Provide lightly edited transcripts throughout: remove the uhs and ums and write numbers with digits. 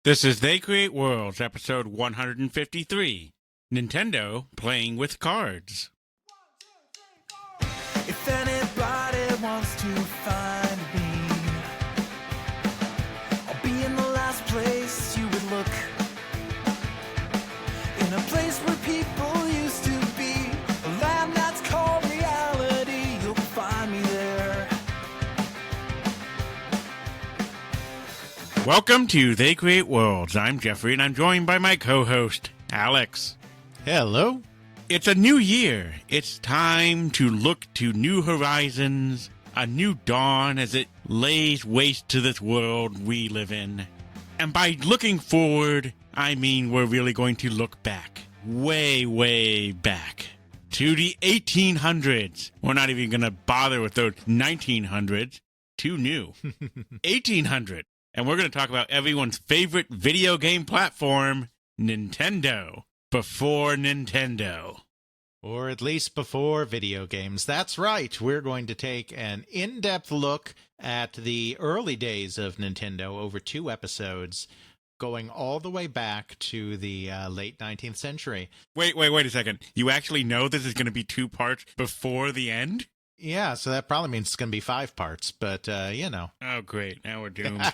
This is They Create Worlds, episode 153, Nintendo Playing with Cards. If anybody wants to find me, I'll be in the last place you would look. In a place where people used to be, a land that's called reality. You'll find me there. Welcome to They Create Worlds. I'm Jeffrey, and I'm joined by my co-host, Alex. Hello. It's a new year. It's time to look to new horizons, a new dawn as it lays waste to this world we live in. And by looking forward, I mean we're really going to look back, way, way back, to the 1800s. We're not even going to bother with those 1900s. Too new. 1800. And we're going to talk about everyone's favorite video game platform, Nintendo. Before Nintendo. Or at least before video games. That's right. We're going to take an in-depth look at the early days of Nintendo over 2 episodes, going all the way back to the late 19th century. Wait a second. You actually know this is going to be 2 parts before the end? Yeah, so that probably means it's going to be 5 parts, but, Oh, great. Now we're doomed.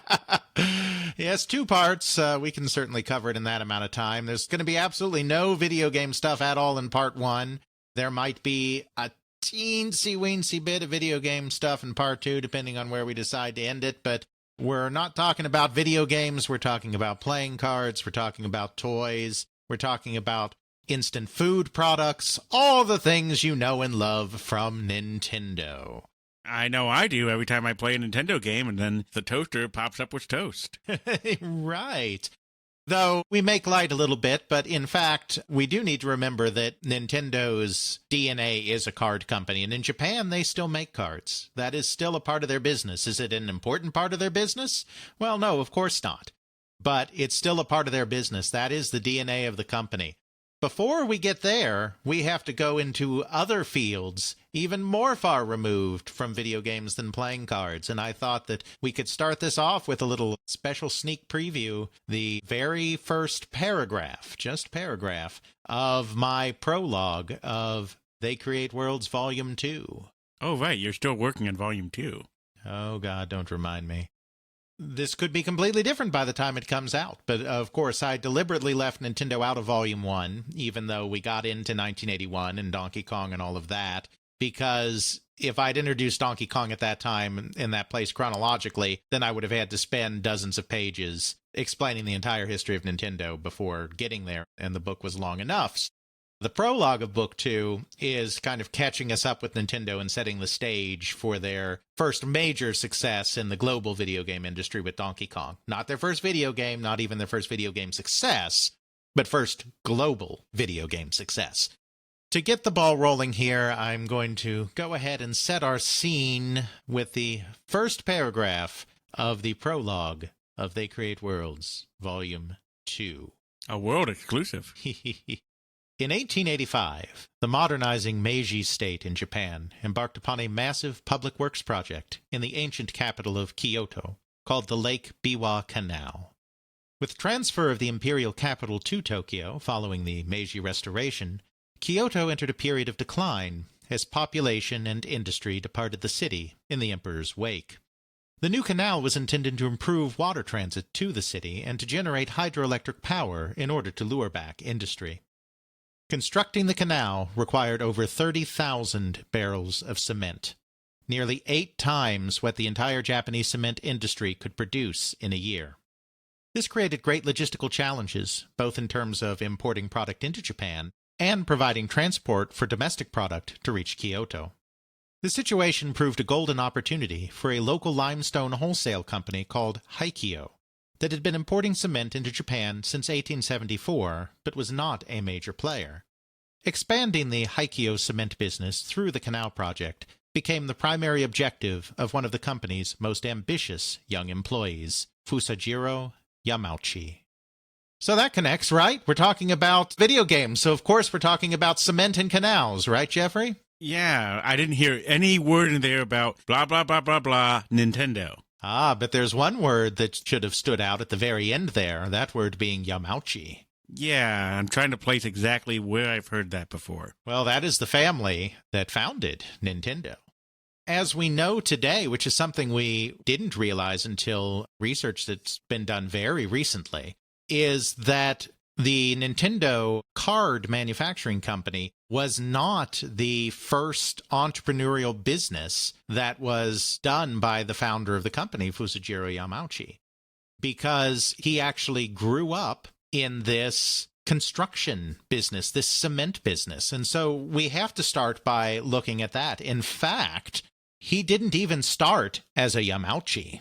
Yes, 2 parts. We can certainly cover it in that amount of time. There's going to be absolutely no video game stuff at all in part 1. There might be a teensy-weensy bit of video game stuff in part 2, depending on where we decide to end it, but we're not talking about video games. We're talking about playing cards. We're talking about toys. We're talking about instant food products, all the things you know and love from Nintendo. I know I do every time I play a Nintendo game, and then the toaster pops up with toast. Right. Though we make light a little bit, but in fact, we do need to remember that Nintendo's DNA is a card company, and in Japan, they still make cards. That is still a part of their business. Is it an important part of their business? Well, no, of course not. But it's still a part of their business. That is the DNA of the company. Before we get there, we have to go into other fields, even more far removed from video games than playing cards. And I thought that we could start this off with a little special sneak preview, the very first paragraph, just paragraph, of my prologue of They Create Worlds Volume 2. Oh, right. You're still working on Volume 2. Oh, God, don't remind me. This could be completely different by the time it comes out. But, of course, I deliberately left Nintendo out of Volume 1, even though we got into 1981 and Donkey Kong and all of that, because if I'd introduced Donkey Kong at that time in that place chronologically, then I would have had to spend dozens of pages explaining the entire history of Nintendo before getting there, and the book was long enough. The prologue of Book 2 is kind of catching us up with Nintendo and setting the stage for their first major success in the global video game industry with Donkey Kong. Not their first video game, not even their first video game success, but first global video game success. To get the ball rolling here, I'm going to go ahead and set our scene with the first paragraph of the prologue of They Create Worlds, Volume 2. A world exclusive. In 1885, the modernizing Meiji state in Japan embarked upon a massive public works project in the ancient capital of Kyoto called the Lake Biwa Canal. With transfer of the imperial capital to Tokyo following the Meiji Restoration, Kyoto entered a period of decline as population and industry departed the city in the emperor's wake. The new canal was intended to improve water transit to the city and to generate hydroelectric power in order to lure back industry. Constructing the canal required over 30,000 barrels of cement, nearly 8 times what the entire Japanese cement industry could produce in a year. This created great logistical challenges, both in terms of importing product into Japan and providing transport for domestic product to reach Kyoto. The situation proved a golden opportunity for a local limestone wholesale company called Haikyo, that had been importing cement into Japan since 1874, but was not a major player. Expanding the Haikyo cement business through the canal project became the primary objective of one of the company's most ambitious young employees, Fusajiro Yamauchi. So that connects, right? We're talking about video games, so of course we're talking about cement and canals, right, Jeffrey? Yeah, I didn't hear any word in there about blah, blah, blah, blah, blah, Nintendo. But there's one word that should have stood out at the very end there, that word being Yamauchi. Yeah, I'm trying to place exactly where I've heard that before. Well, that is the family that founded Nintendo. As we know today, which is something we didn't realize until research that's been done very recently, is that the Nintendo card manufacturing company was not the first entrepreneurial business that was done by the founder of the company, Fusajiro Yamauchi, because he actually grew up in this construction business, this cement business. And so we have to start by looking at that. In fact, he didn't even start as a Yamauchi.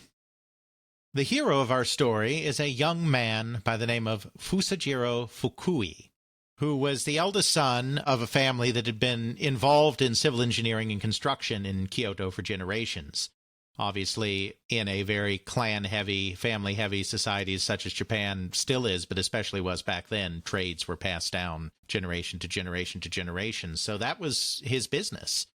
The hero of our story is a young man by the name of Fusajiro Fukui, who was the eldest son of a family that had been involved in civil engineering and construction in Kyoto for generations. Obviously, in a very clan-heavy, family-heavy society such as Japan still is, but especially was back then, trades were passed down generation to generation to generation. So that was his business.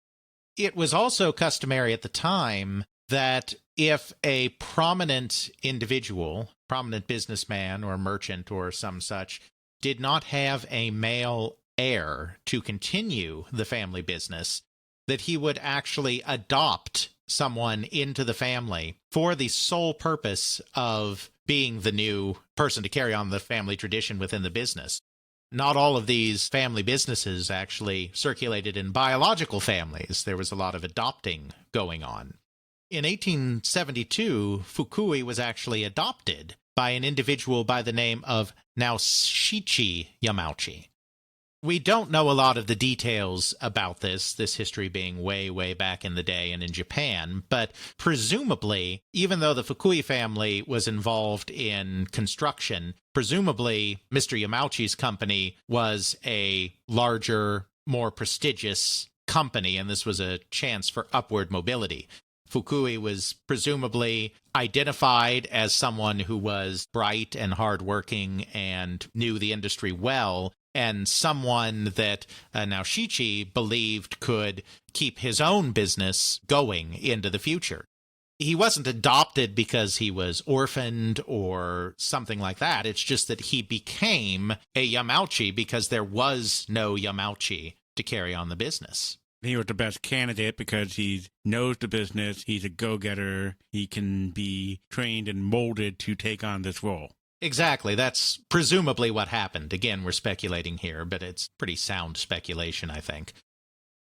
It was also customary at the time that if a prominent individual, prominent businessman or merchant or some such, did not have a male heir to continue the family business, that he would actually adopt someone into the family for the sole purpose of being the new person to carry on the family tradition within the business. Not all of these family businesses actually circulated in biological families. There was a lot of adopting going on. In 1872, Fukui was actually adopted by an individual by the name of Naoshichi Yamauchi. We don't know a lot of the details about this history being way, way back in the day and in Japan, but presumably, even though the Fukui family was involved in construction, presumably Mr. Yamauchi's company was a larger, more prestigious company, and this was a chance for upward mobility. Fukui was presumably identified as someone who was bright and hardworking and knew the industry well, and someone that Naoshichi believed could keep his own business going into the future. He wasn't adopted because he was orphaned or something like that. It's just that he became a Yamauchi because there was no Yamauchi to carry on the business. He was the best candidate because he knows the business, he's a go-getter, he can be trained and molded to take on this role. Exactly. That's presumably what happened. Again, we're speculating here, but it's pretty sound speculation, I think.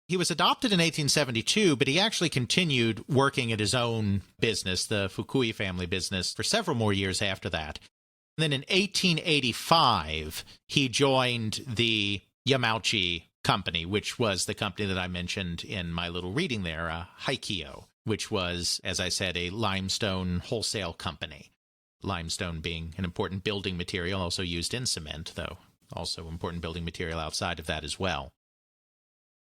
He was adopted in 1872, but he actually continued working at his own business, the Fukui family business, for several more years after that. And then in 1885, he joined the Yamauchi company, which was the company that I mentioned in my little reading there, Haikyo, which was, as I said, a limestone wholesale company. Limestone being an important building material, also used in cement, though also important building material outside of that as well.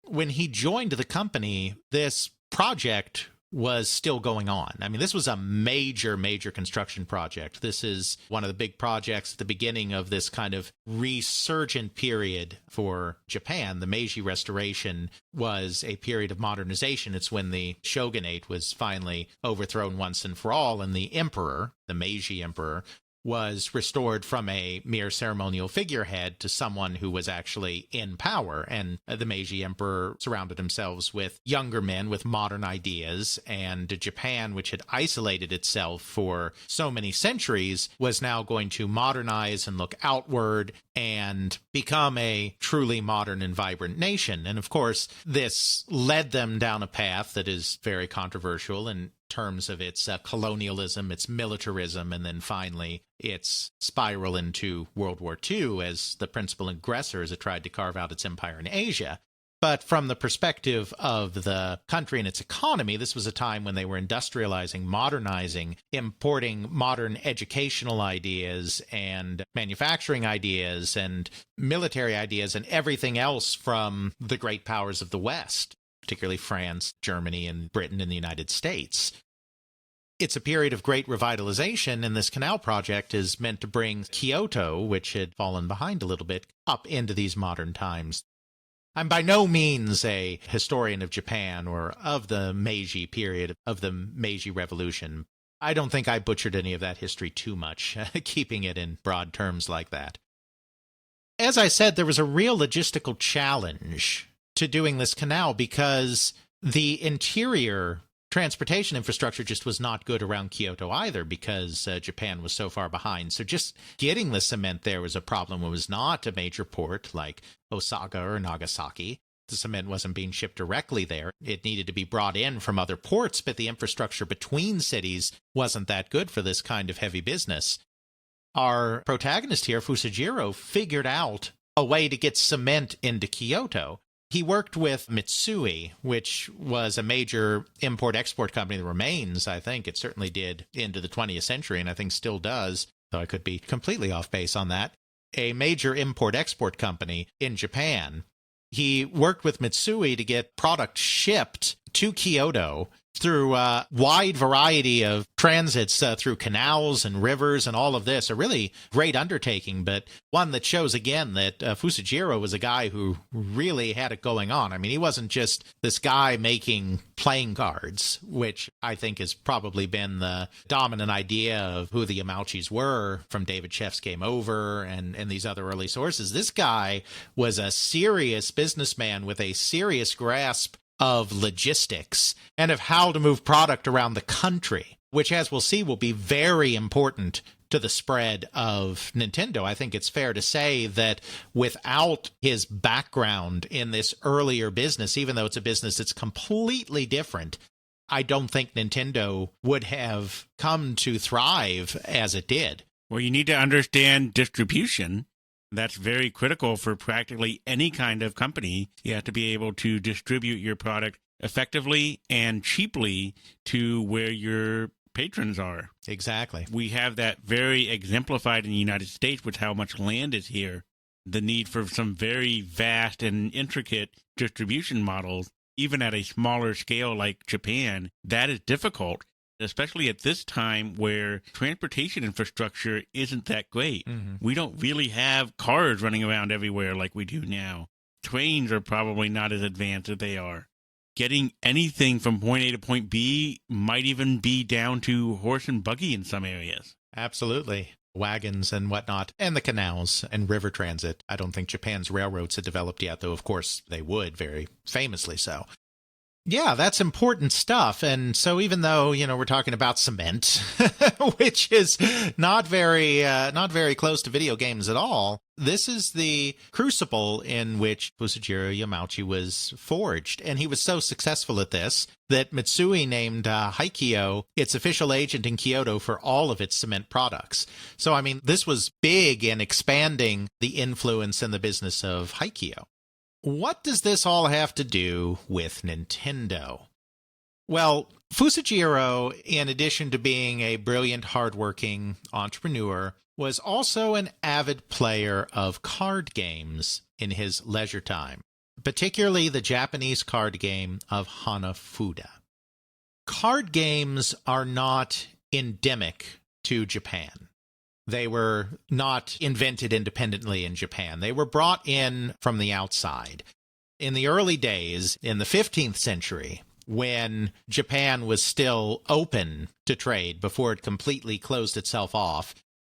When he joined the company, this project was still going on. I mean, this was a major, major construction project. This is one of the big projects at the beginning of this kind of resurgent period for Japan. The Meiji Restoration was a period of modernization. It's when the shogunate was finally overthrown once and for all, and the emperor, the Meiji emperor, was restored from a mere ceremonial figurehead to someone who was actually in power. And the Meiji emperor surrounded themselves with younger men with modern ideas, and Japan, which had isolated itself for so many centuries, was now going to modernize and look outward and become a truly modern and vibrant nation. And of course, this led them down a path that is very controversial in terms of its colonialism, its militarism, and then finally its spiral into World War II as the principal aggressor as it tried to carve out its empire in Asia. But from the perspective of the country and its economy, this was a time when they were industrializing, modernizing, importing modern educational ideas and manufacturing ideas and military ideas and everything else from the great powers of the West, particularly France, Germany, and Britain and the United States. It's a period of great revitalization, and this canal project is meant to bring Kyoto, which had fallen behind a little bit, up into these modern times. I'm by no means a historian of Japan or of the Meiji period, of the Meiji Revolution. I don't think I butchered any of that history too much, keeping it in broad terms like that. As I said, there was a real logistical challenge to doing this canal because the interior transportation infrastructure just was not good around Kyoto either because Japan was so far behind. So just getting the cement there was a problem. It was not a major port like Osaka or Nagasaki. The cement wasn't being shipped directly there. It needed to be brought in from other ports, but the infrastructure between cities wasn't that good for this kind of heavy business. Our protagonist here, Fusajiro, figured out a way to get cement into Kyoto. He worked with Mitsui, which was a major import-export company that remains, I think. It certainly did into the 20th century, and I think still does, though I could be completely off base on that. A major import-export company in Japan. He worked with Mitsui to get product shipped to Kyoto through a wide variety of transits through canals and rivers and all of this. A really great undertaking, but one that shows again that Fusajiro was a guy who really had it going on. I mean, he wasn't just this guy making playing cards, which I think has probably been the dominant idea of who the Yamauchis were from David Sheff's Game Over and these other early sources. This guy was a serious businessman with a serious grasp of logistics and of how to move product around the country, which, as we'll see, will be very important to the spread of Nintendo. I think it's fair to say that without his background in this earlier business, even though it's a business that's completely different, I don't think Nintendo would have come to thrive as it did. Well, you need to understand distribution. That's very critical for practically any kind of company. You have to be able to distribute your product effectively and cheaply to where your patrons are. Exactly. We have that very exemplified in the United States with how much land is here. The need for some very vast and intricate distribution models, even at a smaller scale like Japan, that is difficult, especially at this time where transportation infrastructure isn't that great. Mm-hmm. We don't really have cars running around everywhere like we do now. Trains are probably not as advanced as they are. Getting anything from point A to point B might even be down to horse and buggy in some areas. Absolutely. Wagons and whatnot, and the canals and river transit. I don't think Japan's railroads had developed yet, though of course they would, very famously so. Yeah, that's important stuff. And so even though, we're talking about cement, which is not very close to video games at all, this is the crucible in which Fusajiro Yamauchi was forged. And he was so successful at this that Mitsui named Haikyo its official agent in Kyoto for all of its cement products. So, I mean, this was big in expanding the influence in the business of Haikyo. What does this all have to do with Nintendo? Well, Fusajiro, in addition to being a brilliant, hardworking entrepreneur, was also an avid player of card games in his leisure time, particularly the Japanese card game of Hanafuda. Card games are not endemic to Japan. They were not invented independently in Japan. They were brought in from the outside. In the early days, in the 15th century, when Japan was still open to trade before it completely closed itself off,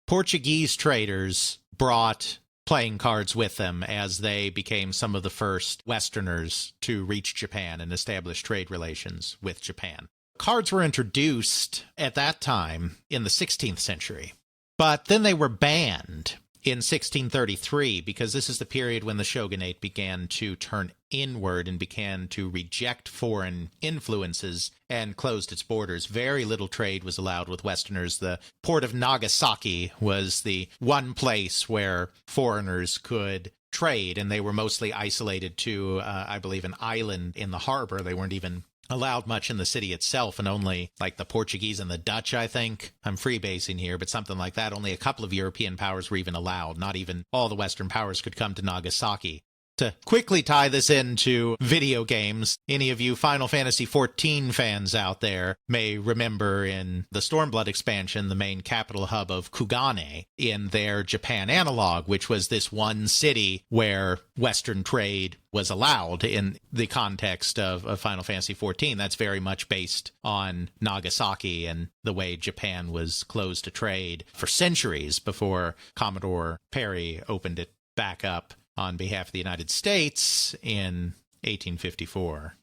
Portuguese traders brought playing cards with them as they became some of the first Westerners to reach Japan and establish trade relations with Japan. Cards were introduced at that time in the 16th century. But then they were banned in 1633 because this is the period when the shogunate began to turn inward and began to reject foreign influences and closed its borders. Very little trade was allowed with Westerners. The port of Nagasaki was the one place where foreigners could trade, and they were mostly isolated to, I believe, an island in the harbor. They weren't even allowed much in the city itself, and only like the Portuguese and the Dutch, I think. I'm freebasing here, but something like that. Only a couple of European powers were even allowed. Not even all the Western powers could come to Nagasaki. To quickly tie this into video games, any of you Final Fantasy XIV fans out there may remember in the Stormblood expansion, the main capital hub of Kugane, in their Japan analog, which was this one city where Western trade was allowed in the context of Final Fantasy XIV. That's very much based on Nagasaki and the way Japan was closed to trade for centuries before Commodore Perry opened it back up on behalf of the United States in 1854.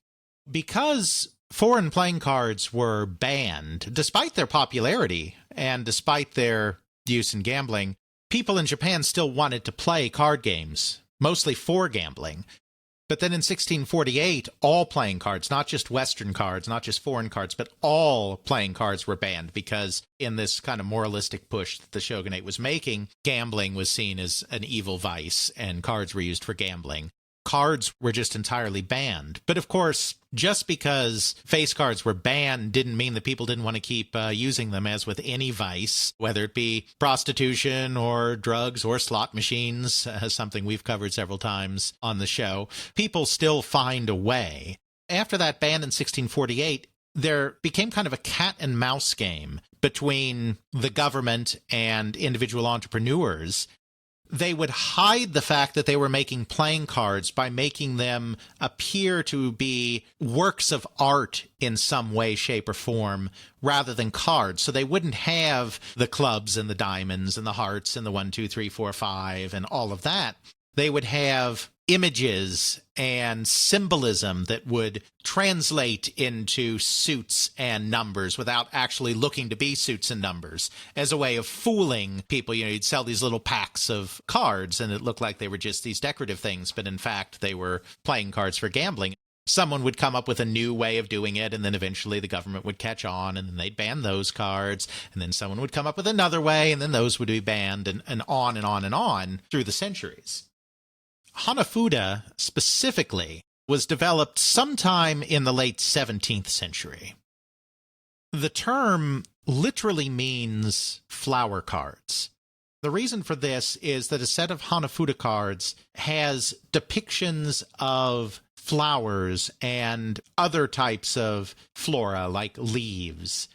Because foreign playing cards were banned, despite their popularity and despite their use in gambling, people in Japan still wanted to play card games, mostly for gambling. But then in 1648, all playing cards, not just Western cards, not just foreign cards, but all playing cards were banned because in this kind of moralistic push that the shogunate was making, gambling was seen as an evil vice and cards were used for gambling. Cards were just entirely banned. But of course, just because face cards were banned didn't mean that people didn't want to keep using them, as with any vice, whether it be prostitution or drugs or slot machines, something we've covered several times on the show. People still find a way. After that ban in 1648, there became kind of a cat and mouse game between the government and individual entrepreneurs. They would hide the fact that they were making playing cards by making them appear to be works of art in some way, shape, or form, rather than cards. So they wouldn't have the clubs and the diamonds and the hearts and the 1, 2, 3, 4, 5 and all of that. They would have images and symbolism that would translate into suits and numbers without actually looking to be suits and numbers, as a way of fooling people. You know, you'd sell these little packs of cards and it looked like they were just these decorative things, but in fact they were playing cards for gambling. Someone would come up with a new way of doing it, and then eventually the government would catch on, and then they'd ban those cards, and then someone would come up with another way, and then those would be banned, and on and on and on through the centuries. Hanafuda, specifically, was developed sometime in the late 17th century. The term literally means flower cards. The reason for this is that a set of Hanafuda cards has depictions of flowers and other types of flora, like leaves.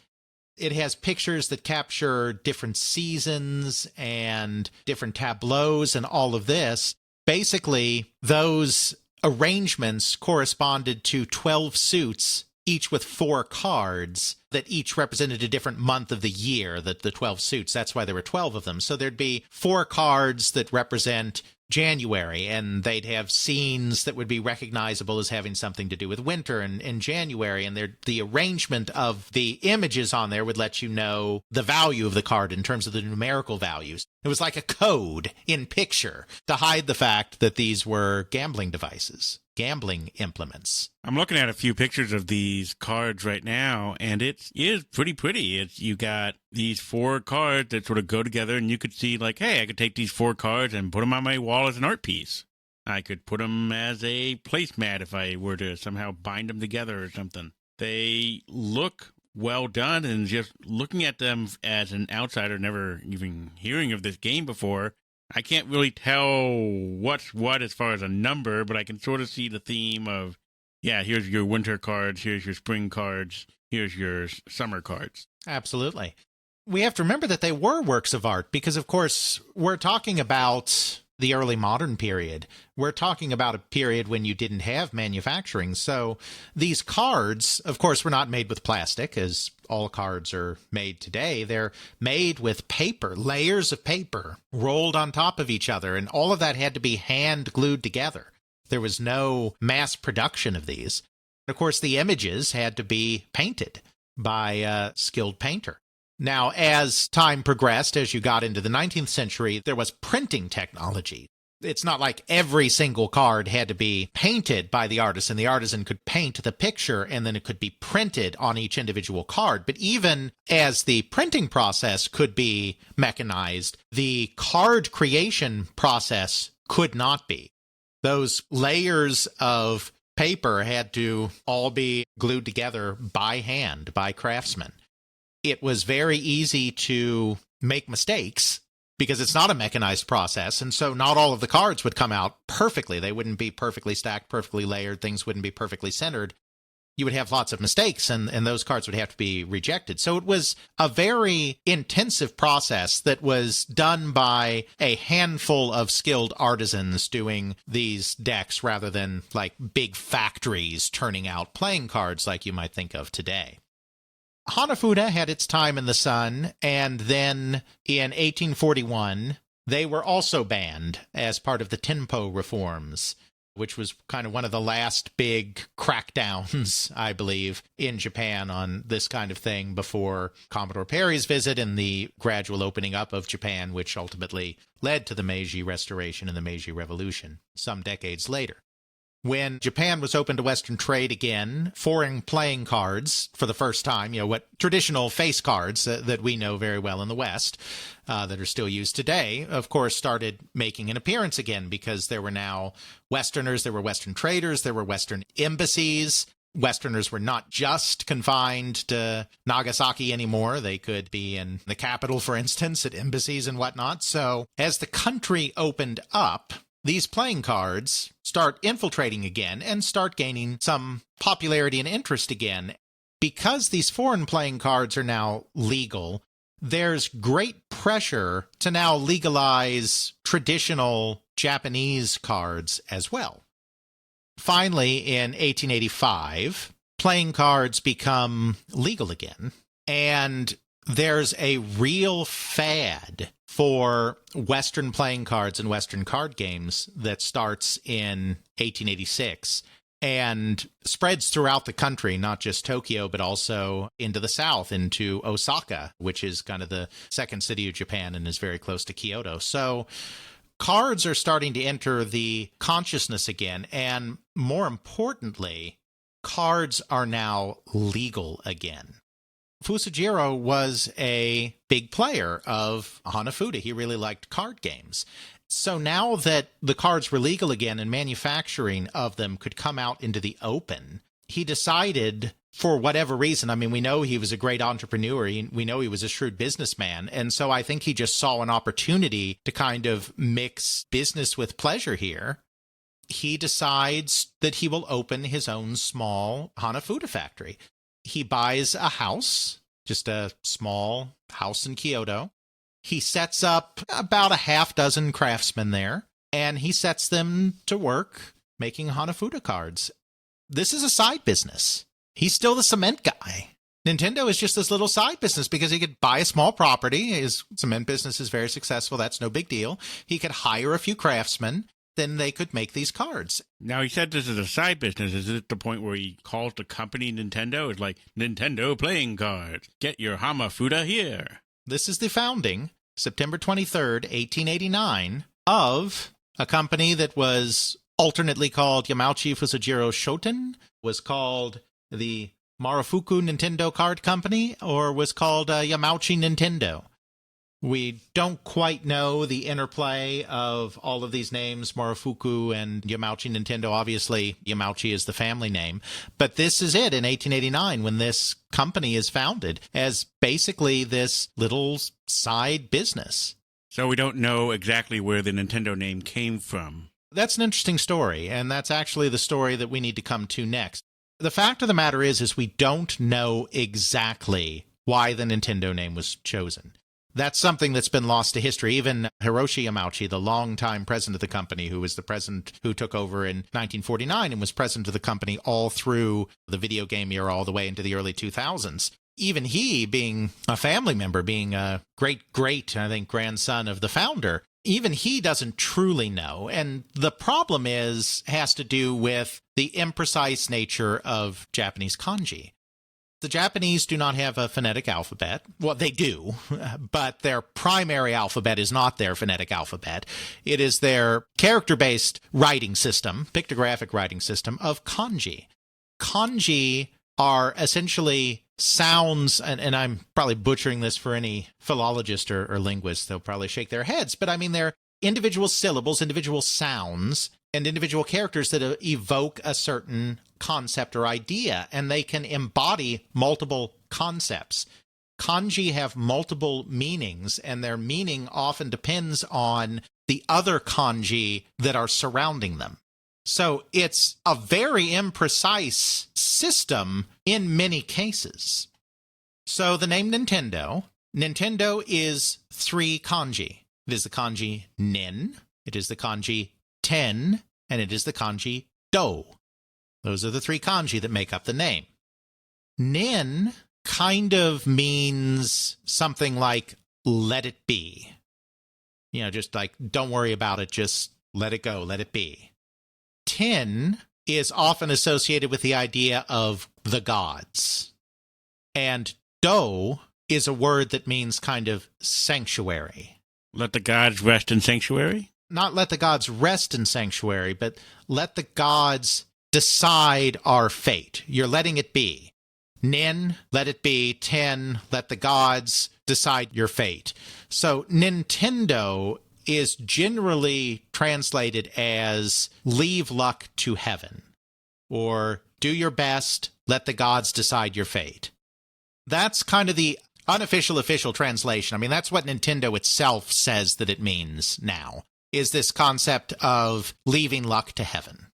It has pictures that capture different seasons and different tableaus and all of this. Basically, those arrangements corresponded to 12 suits, each with 4 cards that each represented a different month of the year, the 12 suits. That's why there were 12 of them. So there'd be 4 cards that represent January, and they'd have scenes that would be recognizable as having something to do with winter in January, and the arrangement of the images on there would let you know the value of the card in terms of the numerical values. It was like a code in picture to hide the fact that these were gambling devices, gambling implements. I'm looking at a few pictures of these cards right now, and it is pretty pretty. You got these 4 cards that sort of go together, and you could see, like, hey, I could take these 4 cards and put them on my wall as an art piece. I could put them as a placemat if I were to somehow bind them together or something. They look well done, and just looking at them as an outsider, never even hearing of this game before, I can't really tell what's what as far as a number, but I can sort of see the theme of, yeah, here's your winter cards, here's your spring cards, here's your summer cards. Absolutely. We have to remember that they were works of art because, of course, we're talking about the early modern period. We're talking about a period when you didn't have manufacturing. So these cards, of course, were not made with plastic, as all cards are made today. They're made with paper, layers of paper rolled on top of each other, and all of that had to be hand glued together. There was no mass production of these. Of course, the images had to be painted by a skilled painter. Now, as time progressed, as you got into the 19th century, there was printing technology. It's not like every single card had to be painted by the artisan. The artisan could paint the picture, and then it could be printed on each individual card. But even as the printing process could be mechanized, the card creation process could not be. Those layers of paper had to all be glued together by hand, by craftsmen. It was very easy to make mistakes because it's not a mechanized process. And so not all of the cards would come out perfectly. They wouldn't be perfectly stacked, perfectly layered. Things wouldn't be perfectly centered. You would have lots of mistakes, and those cards would have to be rejected. So it was a very intensive process that was done by a handful of skilled artisans doing these decks rather than like big factories turning out playing cards like you might think of today. Hanafuda had its time in the sun, and then in 1841, they were also banned as part of the Tenpo reforms, which was kind of one of the last big crackdowns, I believe, in Japan on this kind of thing before Commodore Perry's visit and the gradual opening up of Japan, which ultimately led to the Meiji Restoration and the Meiji Revolution some decades later. When Japan was open to Western trade again, foreign playing cards for the first time, what traditional face cards that we know very well in the West that are still used today, of course, started making an appearance again because there were now Westerners, there were Western traders, there were Western embassies. Westerners were not just confined to Nagasaki anymore. They could be in the capital, for instance, at embassies and whatnot. So as the country opened up, these playing cards start infiltrating again and start gaining some popularity and interest again. Because these foreign playing cards are now legal, there's great pressure to now legalize traditional Japanese cards as well. Finally, in 1885, playing cards become legal again, and there's a real fad for Western playing cards and Western card games that starts in 1886 and spreads throughout the country, not just Tokyo, but also into the south, into Osaka, which is kind of the second city of Japan and is very close to Kyoto. So cards are starting to enter the consciousness again, and more importantly, cards are now legal again. Fusajiro was a big player of Hanafuda. He really liked card games. So now that the cards were legal again and manufacturing of them could come out into the open, he decided, for whatever reason, I mean, we know he was a great entrepreneur. We know he was a shrewd businessman. And so I think he just saw an opportunity to kind of mix business with pleasure here. He decides that he will open his own small Hanafuda factory. He buys a house, just a small house in Kyoto. He sets up about a half dozen craftsmen there, and he sets them to work making Hanafuda cards. This is a side business. He's still the cement guy. Nintendo is just this little side business because he could buy a small property. His cement business is very successful. That's no big deal. He could hire a few craftsmen. Then they could make these cards. Now, he said this is a side business. Is it the point where he calls the company Nintendo? It's like, Nintendo playing cards. Get your Hanafuda here. This is the founding, September 23rd, 1889, of a company that was alternately called Yamauchi Fusajiro Shoten, was called the Marufuku Nintendo Card Company, or was called Yamauchi Nintendo. We don't quite know the interplay of all of these names, Marufuku and Yamauchi Nintendo. Obviously, Yamauchi is the family name. But this is it in 1889 when this company is founded as basically this little side business. So we don't know exactly where the Nintendo name came from. That's an interesting story, and that's actually the story that we need to come to next. The fact of the matter is we don't know exactly why the Nintendo name was chosen. That's something that's been lost to history. Even Hiroshi Yamauchi, the longtime president of the company, who was the president who took over in 1949 and was president of the company all through the video game era, all the way into the early 2000s. Even he, being a family member, being a great, I think, grandson of the founder, even he doesn't truly know. And the problem has to do with the imprecise nature of Japanese kanji. The Japanese do not have a phonetic alphabet. Well, they do, but their primary alphabet is not their phonetic alphabet. It is their character-based writing system, pictographic writing system of kanji. Kanji are essentially sounds, and I'm probably butchering this for any philologist or linguist. They'll probably shake their heads, but I mean, they're individual syllables, individual sounds, and individual characters that evoke a certain concept or idea, and they can embody multiple concepts. kanji have multiple meanings, and their meaning often depends on the other kanji that are surrounding them. So it's a very imprecise system in many cases. So the name Nintendo is 3 kanji. It is the kanji nin, it is the kanji ten, and it is the kanji do. Those are the 3 kanji that make up the name. Nin kind of means something like let it be. Just like don't worry about it, just let it go, let it be. Ten is often associated with the idea of the gods. And do is a word that means kind of sanctuary. Let the gods rest in sanctuary? Not let the gods rest in sanctuary, but let the gods decide our fate. You're letting it be. Nin, let it be. Ten, let the gods decide your fate. So Nintendo is generally translated as leave luck to heaven, or do your best, let the gods decide your fate. That's kind of the unofficial official translation. I mean, that's what Nintendo itself says that it means now, is this concept of leaving luck to heaven.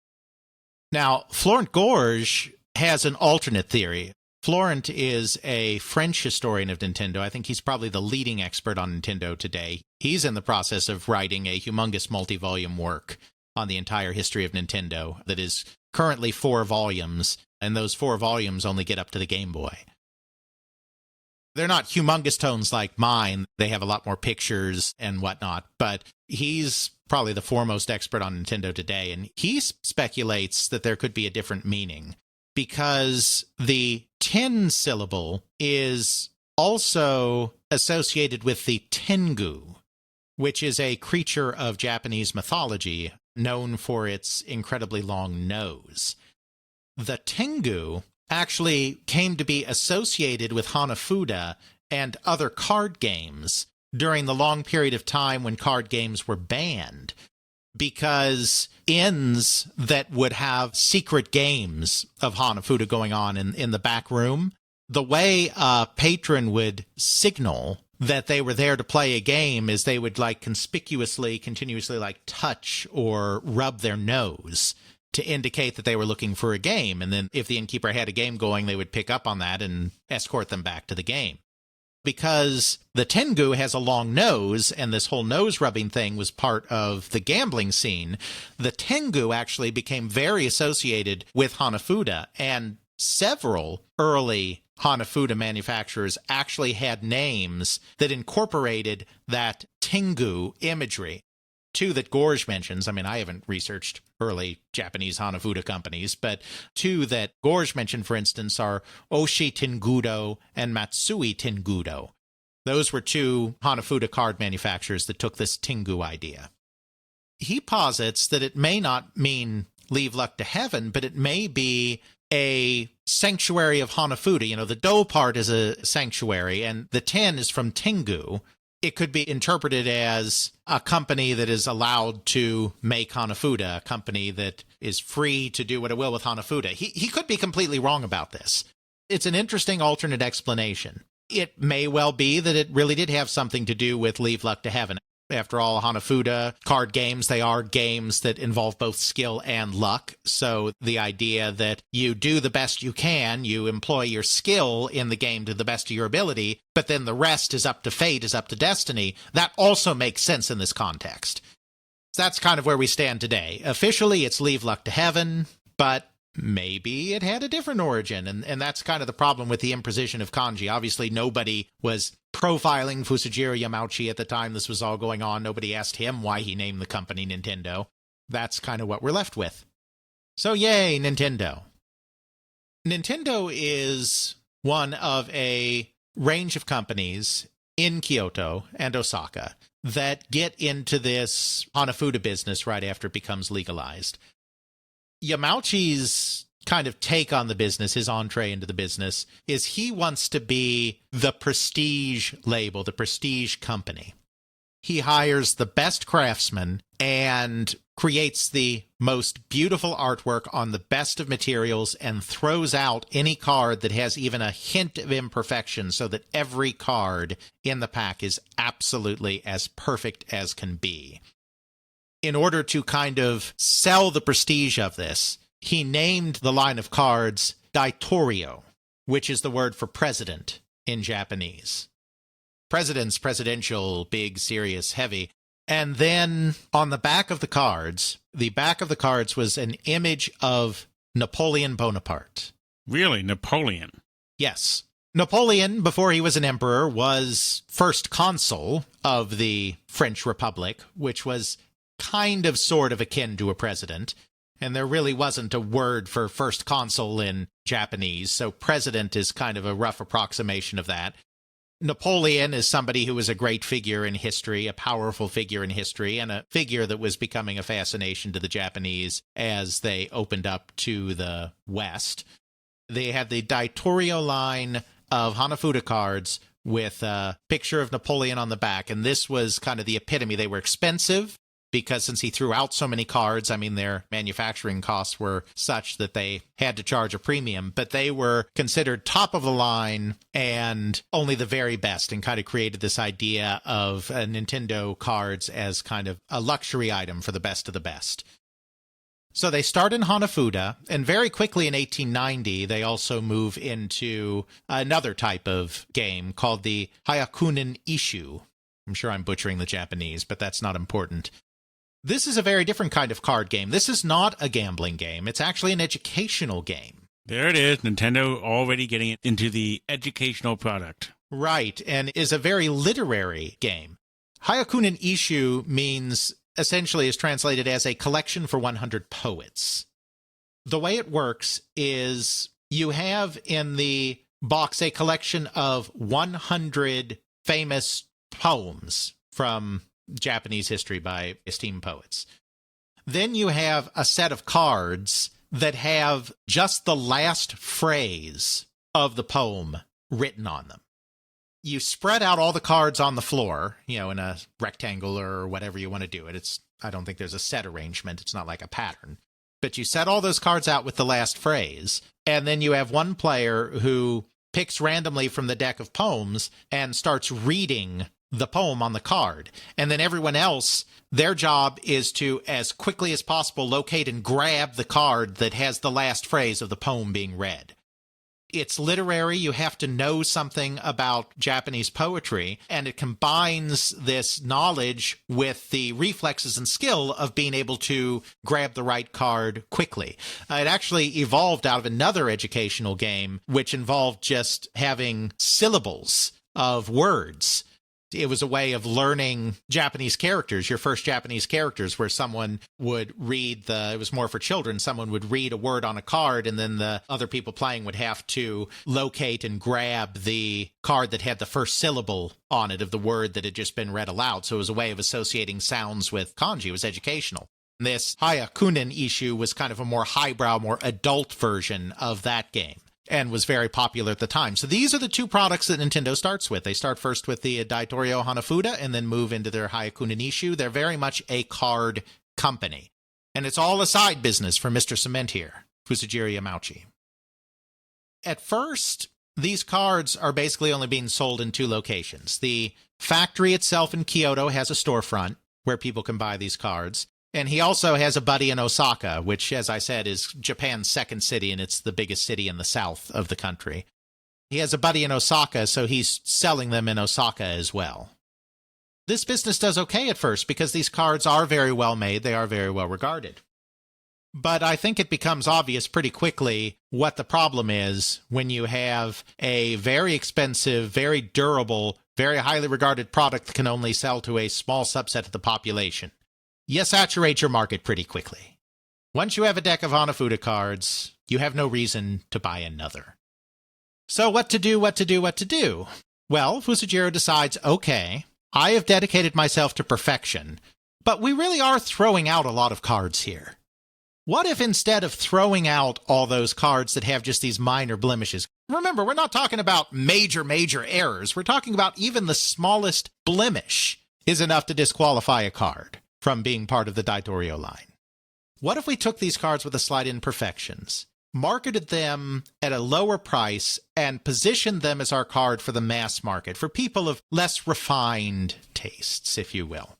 Now, Florent Gorge has an alternate theory. Florent is a French historian of Nintendo. I think he's probably the leading expert on Nintendo today. He's in the process of writing a humongous multi-volume work on the entire history of Nintendo that is currently 4 volumes, and those 4 volumes only get up to the Game Boy. They're not humongous tomes like mine. They have a lot more pictures and whatnot, but he's probably the foremost expert on Nintendo today, and he speculates that there could be a different meaning, because the 10 syllable is also associated with the Tengu, which is a creature of Japanese mythology known for its incredibly long nose. The Tengu actually came to be associated with Hanafuda and other card games during the long period of time when card games were banned, because inns that would have secret games of Hanafuda going on in the back room, the way a patron would signal that they were there to play a game is they would conspicuously, continuously touch or rub their nose to indicate that they were looking for a game. And then if the innkeeper had a game going, they would pick up on that and escort them back to the game. Because the Tengu has a long nose, and this whole nose-rubbing thing was part of the gambling scene, the Tengu actually became very associated with Hanafuda, and several early Hanafuda manufacturers actually had names that incorporated that Tengu imagery. 2 that Gorge mentions, I mean, I haven't researched early Japanese Hanafuda companies, but 2 that Gorge mentioned, for instance, are Oshi Tengudo and Matsui Tengudo. Those were 2 Hanafuda card manufacturers that took this Tengu idea. He posits that it may not mean leave luck to heaven, but it may be a sanctuary of Hanafuda. The do part is a sanctuary, and the 10 is from Tengu. It could be interpreted as a company that is allowed to make Hanafuda, a company that is free to do what it will with Hanafuda. He could be completely wrong about this. It's an interesting alternate explanation. It may well be that it really did have something to do with leave luck to heaven. After all, Hanafuda card games, they are games that involve both skill and luck. So the idea that you do the best you can, you employ your skill in the game to the best of your ability, but then the rest is up to fate, is up to destiny, that also makes sense in this context. So that's kind of where we stand today. Officially, it's leave luck to heaven, but maybe it had a different origin, and that's kind of the problem with the imposition of kanji. Obviously, nobody was profiling Fusajiro Yamauchi at the time this was all going on. Nobody asked him why he named the company Nintendo. That's kind of what we're left with. So yay, Nintendo. Nintendo is one of a range of companies in Kyoto and Osaka that get into this Hanafuda business right after it becomes legalized. Yamauchi's kind of take on the business, his entree into the business, is he wants to be the prestige label, the prestige company. He hires the best craftsmen and creates the most beautiful artwork on the best of materials and throws out any card that has even a hint of imperfection so that every card in the pack is absolutely as perfect as can be. In order to kind of sell the prestige of this, he named the line of cards Daitorio, which is the word for president in Japanese. President's presidential, big, serious, heavy. And then on the back of the cards was an image of Napoleon Bonaparte. Really? Napoleon? Yes. Napoleon, before he was an emperor, was first consul of the French Republic, which was kind of sort of akin to a president. And there really wasn't a word for first consul in Japanese, so president is kind of a rough approximation of that. Napoleon is somebody who was a great figure in history, a powerful figure in history, and a figure that was becoming a fascination to the Japanese as they opened up to the West. They had the Daitorio line of Hanafuda cards with a picture of Napoleon on the back, and this was kind of the epitome. They were expensive, because since he threw out so many cards, I mean, their manufacturing costs were such that they had to charge a premium, but they were considered top of the line and only the very best, and kind of created this idea of Nintendo cards as kind of a luxury item for the best of the best. So they start in Hanafuda, and very quickly in 1890, they also move into another type of game called the Hyakunin Ishu. I'm sure I'm butchering the Japanese, but that's not important. This is a very different kind of card game. This is not a gambling game. It's actually an educational game. There it is. Nintendo already getting it into the educational product. Right, and is a very literary game. Hyakunin Ishu means, essentially is translated as a collection for 100 poets. The way it works is you have in the box a collection of 100 famous poems from Japanese history by esteemed poets. Then you have a set of cards that have just the last phrase of the poem written on them. You spread out all the cards on the floor, in a rectangle or whatever you want to do it. I don't think there's a set arrangement. It's not like a pattern. But you set all those cards out with the last phrase, and then you have one player who picks randomly from the deck of poems and starts reading the poem on the card. And then everyone else, their job is to, as quickly as possible, locate and grab the card that has the last phrase of the poem being read. It's literary. You have to know something about Japanese poetry, and it combines this knowledge with the reflexes and skill of being able to grab the right card quickly. It actually evolved out of another educational game, which involved just having syllables of words. It was a way of learning Japanese characters, your first Japanese characters, where someone would read it was more for children, someone would read a word on a card, and then the other people playing would have to locate and grab the card that had the first syllable on it of the word that had just been read aloud. So it was a way of associating sounds with kanji. It was educational. This Hyakunin Ishu was kind of a more highbrow, more adult version of that game, and was very popular at the time. So these are the two products that Nintendo starts with. They start first with the Daitorio Hanafuda and then move into their Hyakunin Ishu. They're very much a card company. And it's all a side business for Mr. Cement here, Hiroshi Yamauchi. At first, these cards are basically only being sold in two locations. The factory itself in Kyoto has a storefront where people can buy these cards. And he also has a buddy in Osaka, which, as I said, is Japan's second city, and it's the biggest city in the south of the country. He has a buddy in Osaka, so he's selling them in Osaka as well. This business does okay at first because these cards are very well made. They are very well regarded. But I think it becomes obvious pretty quickly what the problem is when you have a very expensive, very durable, very highly regarded product that can only sell to a small subset of the population. You saturate your market pretty quickly. Once you have a deck of Hanafuda cards, you have no reason to buy another. So what to do? Well, Fusajiro decides, okay, I have dedicated myself to perfection, but we really are throwing out a lot of cards here. What if instead of throwing out all those cards that have just these minor blemishes, remember, we're not talking about major errors. We're talking about even the smallest blemish is enough to disqualify a card. from being part of the Daitorio line. What if we took these cards with the slight imperfections, marketed them at a lower price, and positioned them as our card for the mass market, for people of less refined tastes, if you will?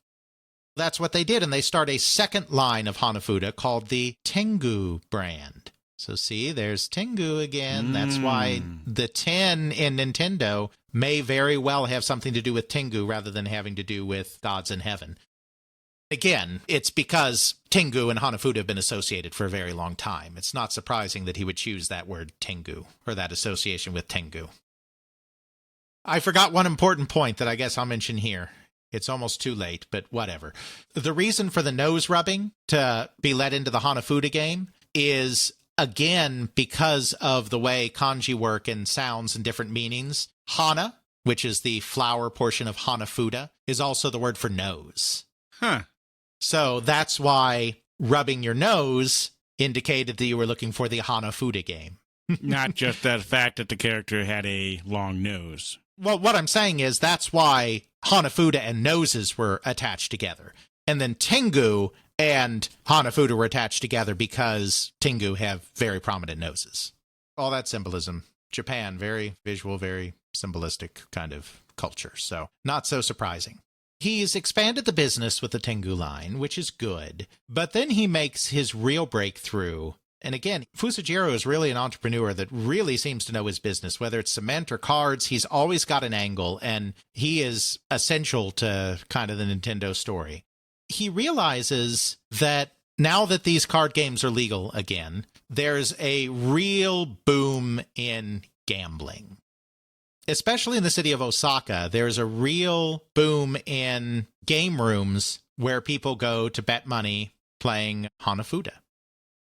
That's what they did, and they start a second line of Hanafuda called the Tengu brand. So see, there's Tengu again. That's why the 10 in Nintendo may very well have something to do with Tengu rather than having to do with gods in heaven. Again, it's because Tengu and Hanafuda have been associated for a very long time. It's not surprising that he would choose that word Tengu, or that association with Tengu. I forgot one important point that I guess I'll mention here. It's almost too late, but whatever. The reason for the nose rubbing to be let into the Hanafuda game is, again, because of the way kanji work and sounds and different meanings. Hana, which is the flower portion of Hanafuda, is also the word for nose. Huh. So that's why rubbing your nose indicated that you were looking for the Hanafuda game. Not just the fact that the character had a long nose. Well, what I'm saying is that's why Hanafuda and noses were attached together. And then Tengu and Hanafuda were attached together because Tengu have very prominent noses. All that symbolism. Japan, very visual, very symbolistic kind of culture. So not so surprising. He's expanded the business with the Tengu line, which is good. But then he makes his real breakthrough. And again, Fusajiro is really an entrepreneur that really seems to know his business. Whether it's cement or cards, he's always got an angle, and he is essential to kind of the Nintendo story. He realizes that now that these card games are legal again, there's a real boom in gambling. Especially in the city of Osaka, there's a real boom in game rooms where people go to bet money playing Hanafuda.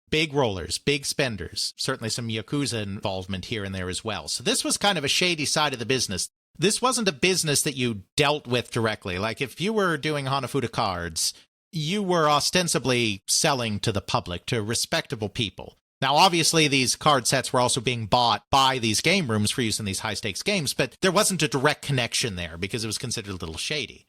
Big rollers, big spenders, certainly some Yakuza involvement here and there as well. So this was kind of a shady side of the business. This wasn't a business that you dealt with directly. Like if you were doing Hanafuda cards, you were ostensibly selling to the public, to respectable people. Now, obviously, these card sets were also being bought by these game rooms for use in these high-stakes games, but there wasn't a direct connection there because it was considered a little shady.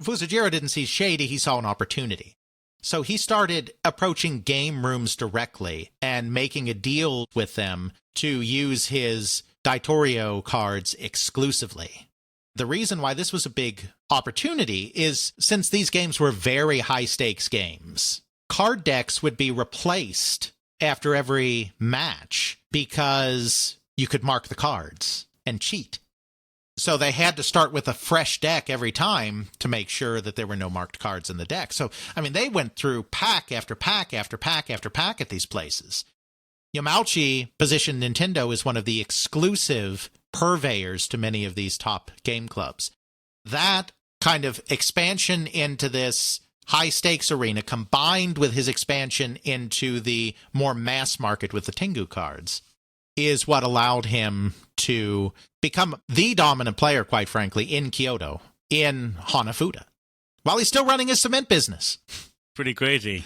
Fusajiro didn't see shady, he saw an opportunity. So he started approaching game rooms directly and making a deal with them to use his Daitorio cards exclusively. The reason why this was a big opportunity is since these games were very high-stakes games, card decks would be replaced after every match because you could mark the cards and cheat. So they had to start with a fresh deck every time to make sure that there were no marked cards in the deck. So, I mean, they went through pack after pack after pack after pack at these places. Yamauchi positioned Nintendo as one of the exclusive purveyors to many of these top game clubs. That kind of expansion into this high-stakes arena, combined with his expansion into the more mass market with the Tengu cards, is what allowed him to become the dominant player, quite frankly, in Kyoto, in Hanafuda, while he's still running his cement business. Pretty crazy.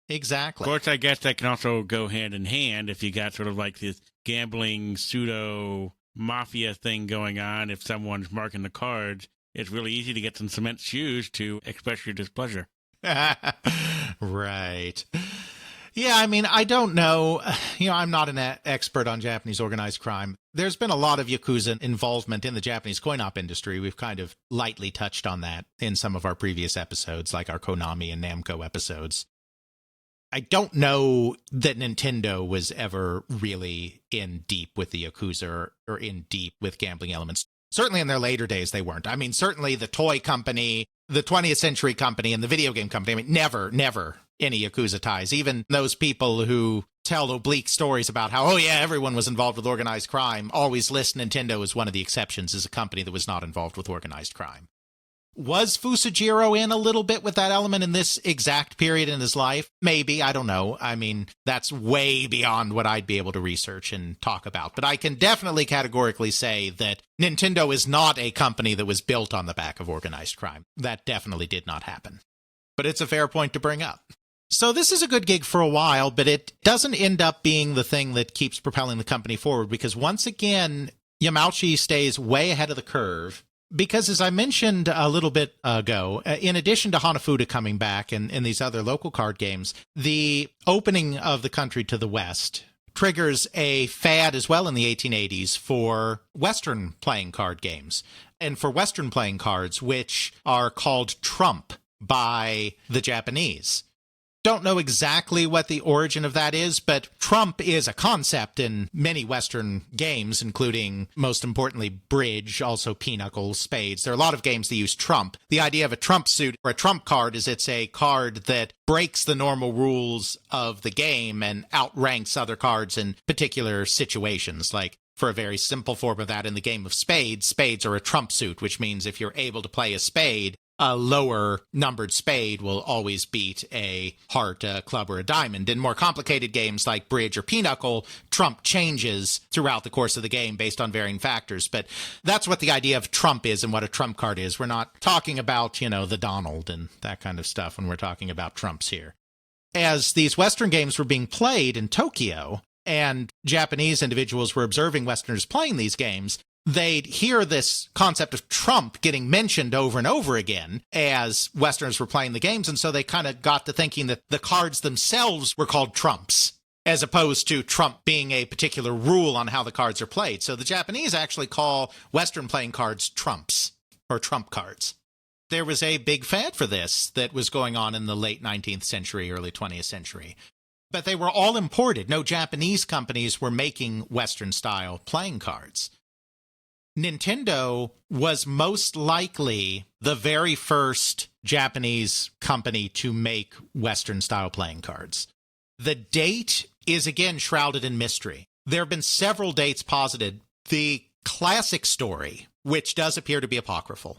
Exactly. Of course, I guess that can also go hand in hand if you got sort of like this gambling pseudo-mafia thing going on. If someone's marking the cards, it's really easy to get some cement shoes to express your displeasure. Right. Yeah, I mean, I don't know. I'm not an expert on Japanese organized crime. There's been a lot of Yakuza involvement in the Japanese coin-op industry. We've kind of lightly touched on that in some of our previous episodes, like our Konami and Namco episodes. I don't know that Nintendo was ever really in deep with the Yakuza or in deep with gambling elements. Certainly in their later days, they weren't. I mean, certainly the toy company, the 20th Century Company, and the video game company, I mean, never any Yakuza ties. Even those people who tell oblique stories about how, oh yeah, everyone was involved with organized crime, always list Nintendo as one of the exceptions, as a company that was not involved with organized crime. Was Fusajiro in a little bit with that element in this exact period in his life? Maybe, I don't know. I mean, that's way beyond what I'd be able to research and talk about. But I can definitely categorically say that Nintendo is not a company that was built on the back of organized crime. That definitely did not happen. But it's a fair point to bring up. So this is a good gig for a while, but it doesn't end up being the thing that keeps propelling the company forward, because once again, Yamauchi stays way ahead of the curve Because as I mentioned a little bit ago, in addition to Hanafuda coming back and these other local card games, the opening of the country to the West triggers a fad as well in the 1880s for Western playing card games and for Western playing cards, which are called trump by the Japanese. Don't know exactly what the origin of that is, but trump is a concept in many Western games, including, most importantly, bridge, also pinochle, spades. There are a lot of games that use trump. The idea of a trump suit or a trump card is it's a card that breaks the normal rules of the game and outranks other cards in particular situations. Like, for a very simple form of that, in the game of spades, spades are a trump suit, which means if you're able to play a spade, a lower numbered spade will always beat a heart, a club, or a diamond. In more complicated games like bridge or pinochle, trump changes throughout the course of the game based on varying factors. But that's what the idea of trump is and what a trump card is. We're not talking about, the Donald and that kind of stuff when we're talking about trumps here. As these Western games were being played in Tokyo and Japanese individuals were observing Westerners playing these games, they'd hear this concept of trump getting mentioned over and over again as Westerners were playing the games, and so they kind of got to thinking that the cards themselves were called trumps, as opposed to trump being a particular rule on how the cards are played. So the Japanese actually call Western playing cards trumps, or trump cards. There was a big fad for this that was going on in the late 19th century, early 20th century. But they were all imported. No Japanese companies were making Western-style playing cards. Nintendo was most likely the very first Japanese company to make Western-style playing cards. The date is, again, shrouded in mystery. There have been several dates posited. The classic story, which does appear to be apocryphal,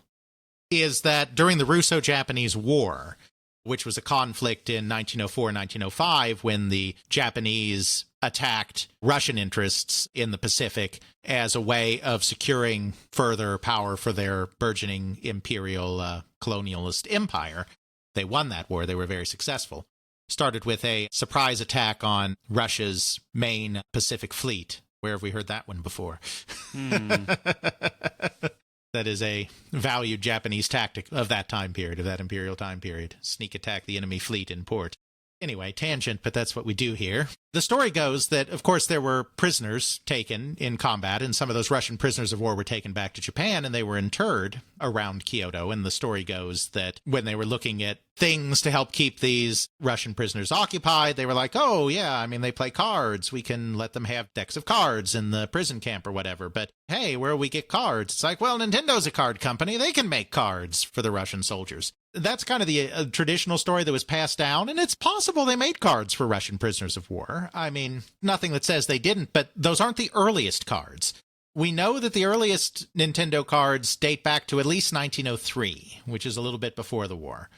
is that during the Russo-Japanese War, which was a conflict in 1904-1905 when the Japanese attacked Russian interests in the Pacific as a way of securing further power for their burgeoning imperial colonialist empire. They won that war. They were very successful. Started with a surprise attack on Russia's main Pacific fleet. Where have we heard that one before? That is a valued Japanese tactic of that time period, of that imperial time period. Sneak attack the enemy fleet in port. Anyway, tangent, but that's what we do here. The story goes that, of course, there were prisoners taken in combat, and some of those Russian prisoners of war were taken back to Japan, and they were interred around Kyoto. And the story goes that when they were looking at things to help keep these Russian prisoners occupied, they were like, oh, yeah, they play cards. We can let them have decks of cards in the prison camp or whatever. But hey, where do we get cards? It's like, well, Nintendo's a card company. They can make cards for the Russian soldiers. That's kind of the traditional story that was passed down, and it's possible they made cards for Russian prisoners of war. Nothing that says they didn't, but those aren't the earliest cards. We know that the earliest Nintendo cards date back to at least 1903, which is a little bit before the war.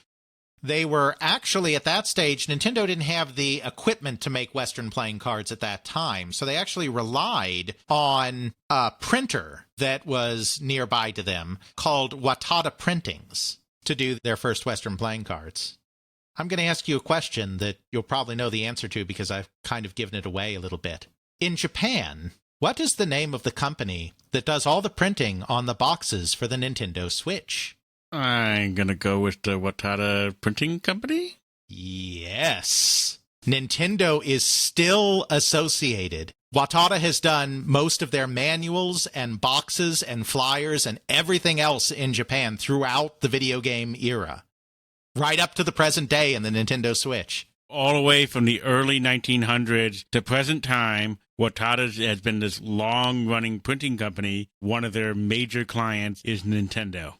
They were actually, at that stage, Nintendo didn't have the equipment to make Western playing cards at that time, so they actually relied on a printer that was nearby to them called Watada Printings to do their first Western playing cards. I'm going to ask you a question that you'll probably know the answer to because I've kind of given it away a little bit. In Japan, what is the name of the company that does all the printing on the boxes for the Nintendo Switch? I'm going to go with the Watada Printing Company? Yes. Nintendo is still associated. Watada has done most of their manuals and boxes and flyers and everything else in Japan throughout the video game era, right up to the present day in the Nintendo Switch. All the way from the early 1900s to present time, Watada has been this long-running printing company. One of their major clients is Nintendo.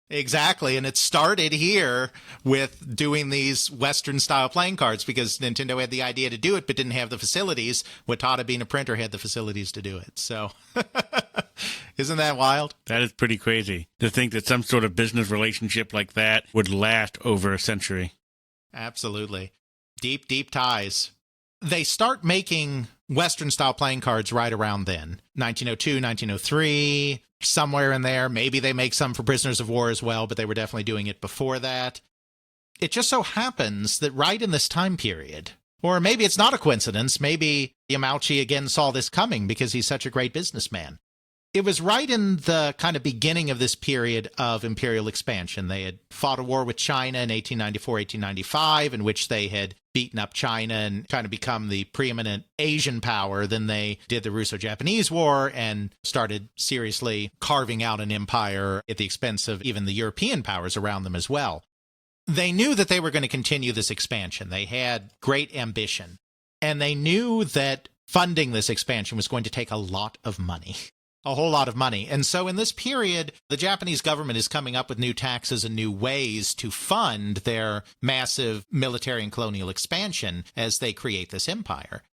Exactly, and it started here with doing these Western-style playing cards because Nintendo had the idea to do it but didn't have the facilities. Watada, being a printer, had the facilities to do it. So, isn't that wild? That is pretty crazy to think that some sort of business relationship like that would last over a century. Absolutely. Deep, deep ties. They start making Western-style playing cards right around then. 1902, 1903... somewhere in there. Maybe they make some for prisoners of war as well, but they were definitely doing it before that. It just so happens that right in this time period, or maybe it's not a coincidence, maybe Yamauchi again saw this coming because he's such a great businessman. It was right in the kind of beginning of this period of imperial expansion. They had fought a war with China in 1894, 1895, in which they had beaten up China and kind of become the preeminent Asian power. Then they did the Russo-Japanese War and started seriously carving out an empire at the expense of even the European powers around them as well. They knew that they were going to continue this expansion. They had great ambition, and they knew that funding this expansion was going to take a lot of money. A whole lot of money. And so in this period, the Japanese government is coming up with new taxes and new ways to fund their massive military and colonial expansion as they create this empire.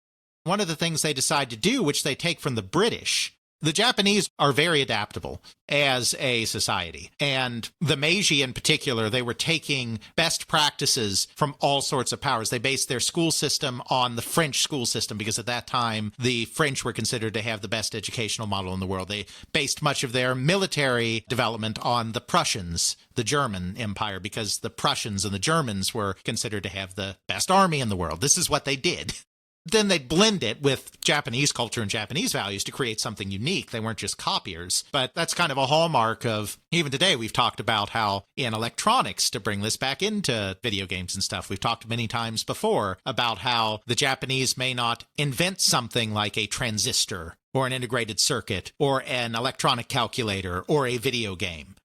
One of the things they decide to do, which they take from the British, the Japanese are very adaptable as a society. And the Meiji in particular, they were taking best practices from all sorts of powers. They based their school system on the French school system because at that time, the French were considered to have the best educational model in the world. They based much of their military development on the Prussians, the German Empire, because the Prussians and the Germans were considered to have the best army in the world. This is what they did. Then they'd blend it with Japanese culture and Japanese values to create something unique. They weren't just copiers. But that's kind of a hallmark of, even today, we've talked about how in electronics, to bring this back into video games and stuff, we've talked many times before about how the Japanese may not invent something like a transistor or an integrated circuit or an electronic calculator or a video game.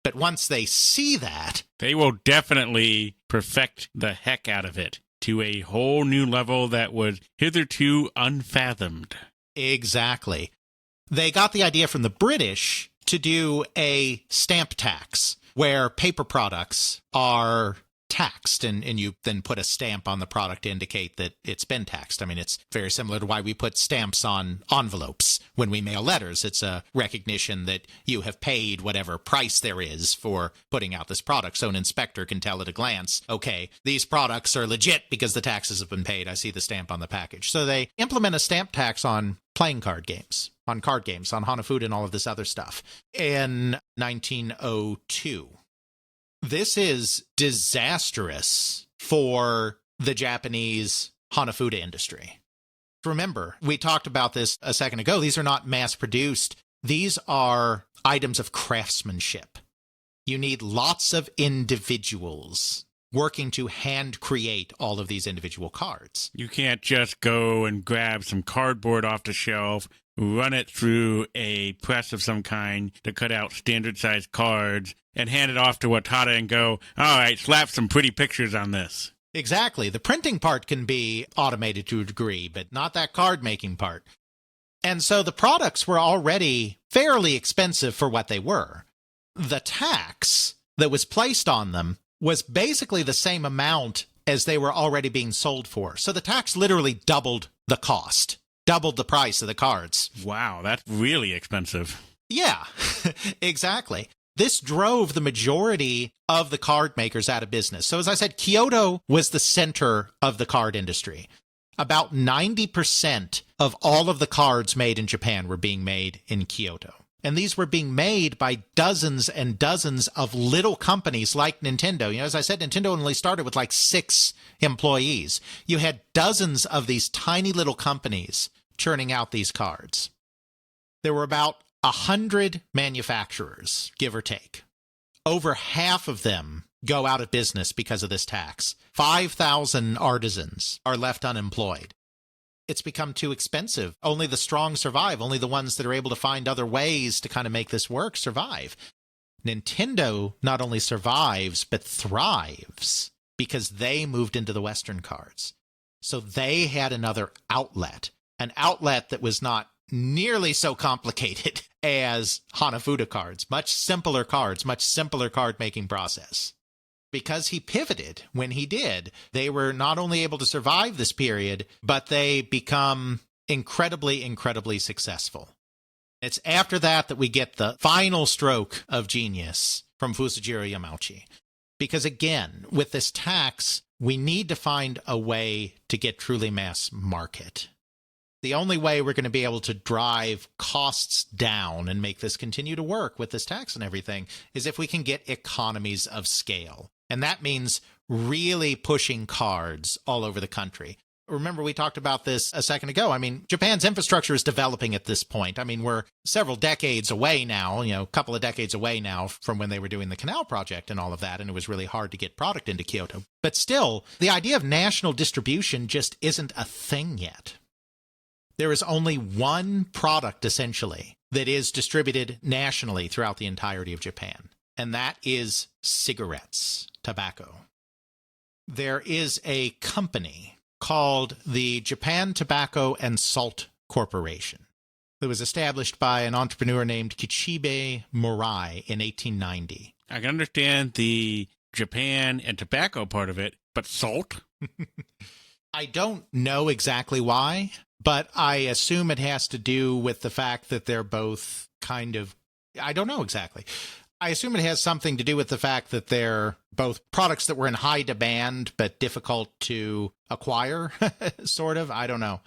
But once they see that, they will definitely perfect the heck out of it to a whole new level that was hitherto unfathomed. Exactly. They got the idea from the British to do a stamp tax where paper products are taxed and you then put a stamp on the product to indicate that it's been taxed. I mean, it's very similar to why we put stamps on envelopes when we mail letters. It's a recognition that you have paid whatever price there is for putting out this product. So an inspector can tell at a glance, okay, these products are legit because the taxes have been paid. I see the stamp on the package. So they implement a stamp tax on playing card games, on Hanafuda and all of this other stuff in 1902. This is disastrous for the Japanese Hanafuda industry. Remember, we talked about this a second ago. These are not mass-produced. These are items of craftsmanship. You need lots of individuals working to hand create all of these individual cards. You can't just go and grab some cardboard off the shelf, run it through a press of some kind to cut out standard-sized cards, and hand it off to Watada and go, all right, slap some pretty pictures on this. Exactly. The printing part can be automated to a degree, but not that card-making part. And so the products were already fairly expensive for what they were. The tax that was placed on them was basically the same amount as they were already being sold for. So the tax literally doubled the cost, doubled the price of the cards. Wow, that's really expensive. Yeah, exactly. This drove the majority of the card makers out of business. So as I said, Kyoto was the center of the card industry. About 90% of all of the cards made in Japan were being made in Kyoto. And these were being made by dozens and dozens of little companies like Nintendo. You know, as I said, Nintendo only started with like 6 employees. You had dozens of these tiny little companies churning out these cards. There were about 100 manufacturers, give or take. Over half of them go out of business because of this tax. 5,000 artisans are left unemployed. It's become too expensive. Only the strong survive. Only the ones that are able to find other ways to kind of make this work survive. Nintendo not only survives, but thrives because they moved into the Western cards. So they had another outlet, an outlet that was not nearly so complicated as Hanafuda cards, much simpler card-making process. Because he pivoted when he did, they were not only able to survive this period, but they become incredibly, incredibly successful. It's after that we get the final stroke of genius from Fusajiro Yamauchi. Because again, with this tax, we need to find a way to get truly mass market. The only way we're going to be able to drive costs down and make this continue to work with this tax and everything is if we can get economies of scale. And that means really pushing cards all over the country. Remember, we talked about this a second ago. I mean, Japan's infrastructure is developing at this point. I mean, we're several decades away now, a couple of decades away now from when they were doing the canal project and all of that, and it was really hard to get product into Kyoto. But still, the idea of national distribution just isn't a thing yet. There is only one product, essentially, that is distributed nationally throughout the entirety of Japan, and that is cigarettes, tobacco. There is a company called the Japan Tobacco and Salt Corporation that was established by an entrepreneur named Kichibe Morai in 1890. I can understand the Japan and tobacco part of it, but salt? I don't know exactly why, but I assume it has to do with the fact that they're both kind of... I don't know exactly. I assume it has something to do with the fact that they're both products that were in high demand but difficult to acquire, sort of. I don't know.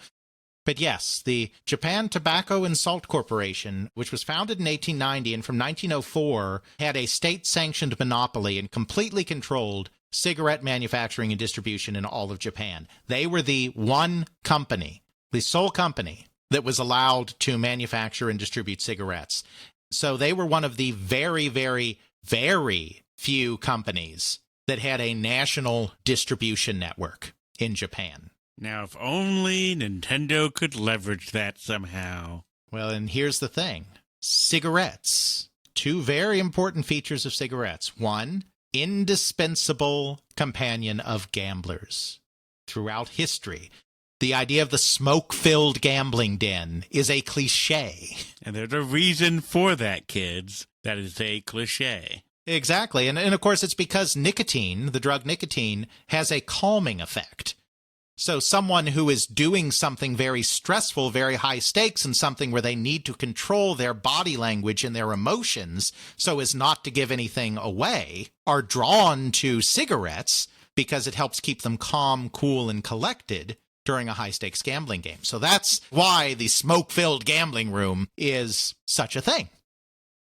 But yes, the Japan Tobacco and Salt Corporation, which was founded in 1890 and from 1904 had a state-sanctioned monopoly and completely controlled cigarette manufacturing and distribution in all of Japan. They were the one company, the sole company, that was allowed to manufacture and distribute cigarettes. So they were one of the very, very, very few companies that had a national distribution network in Japan. Now, if only Nintendo could leverage that somehow. Well, and here's the thing. Cigarettes. Two very important features of cigarettes. One, indispensable companion of gamblers. Throughout history, the idea of the smoke-filled gambling den is a cliche. And there's a reason for that, kids. That is a cliche. Exactly. And of course, it's because nicotine, the drug nicotine, has a calming effect. So someone who is doing something very stressful, very high stakes, and something where they need to control their body language and their emotions so as not to give anything away, are drawn to cigarettes because it helps keep them calm, cool, and collected during a high-stakes gambling game. So that's why the smoke-filled gambling room is such a thing.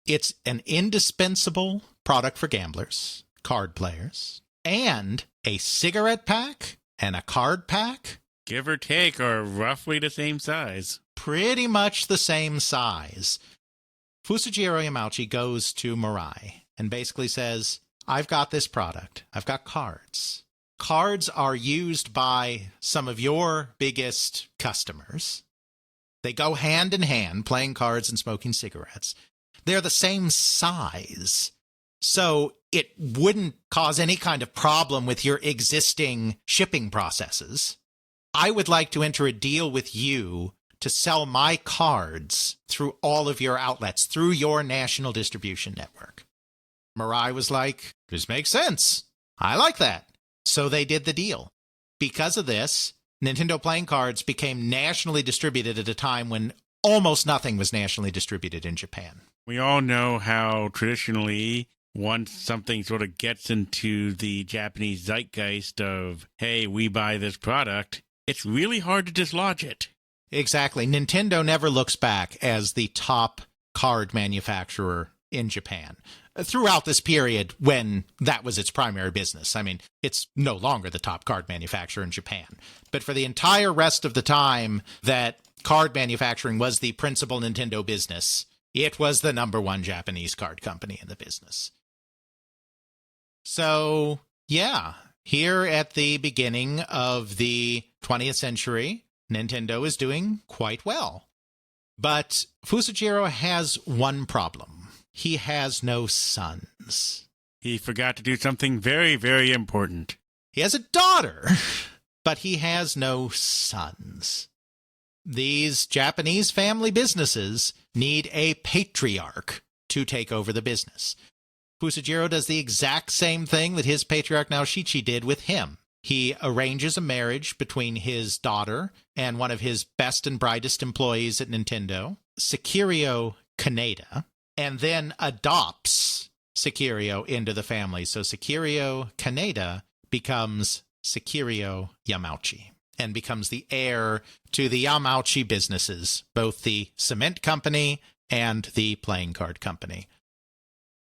It's an indispensable product for gamblers, card players, and a cigarette pack and a card pack, give or take, are roughly the same size. Pretty much the same size. Fusajiro Yamauchi goes to Morai and basically says, I've got this product. I've got cards. Cards are used by some of your biggest customers. They go hand in hand, playing cards and smoking cigarettes. They're the same size. So it wouldn't cause any kind of problem with your existing shipping processes. I would like to enter a deal with you to sell my cards through all of your outlets, through your national distribution network. Morai was like, this makes sense. I like that. So they did the deal. Because of this, Nintendo playing cards became nationally distributed at a time when almost nothing was nationally distributed in Japan. We all know how traditionally, once something sort of gets into the Japanese zeitgeist of, hey, we buy this product, it's really hard to dislodge it. Exactly. Nintendo never looks back as the top card manufacturer in Japan throughout this period when that was its primary business. I mean, it's no longer the top card manufacturer in Japan. But for the entire rest of the time that card manufacturing was the principal Nintendo business, it was the number one Japanese card company in the business. So, yeah, here at the beginning of the 20th century, Nintendo is doing quite well. But Fusajiro has one problem. He has no sons. He forgot to do something very, very important. He has a daughter, but he has no sons. These Japanese family businesses need a patriarch to take over the business. Fusajiro does the exact same thing that his patriarch Naoshichi did with him. He arranges a marriage between his daughter and one of his best and brightest employees at Nintendo, Sekirio Kaneda, and then adopts Sekirio into the family. So Sekirio Kaneda becomes Sekirio Yamauchi and becomes the heir to the Yamauchi businesses, both the cement company and the playing card company.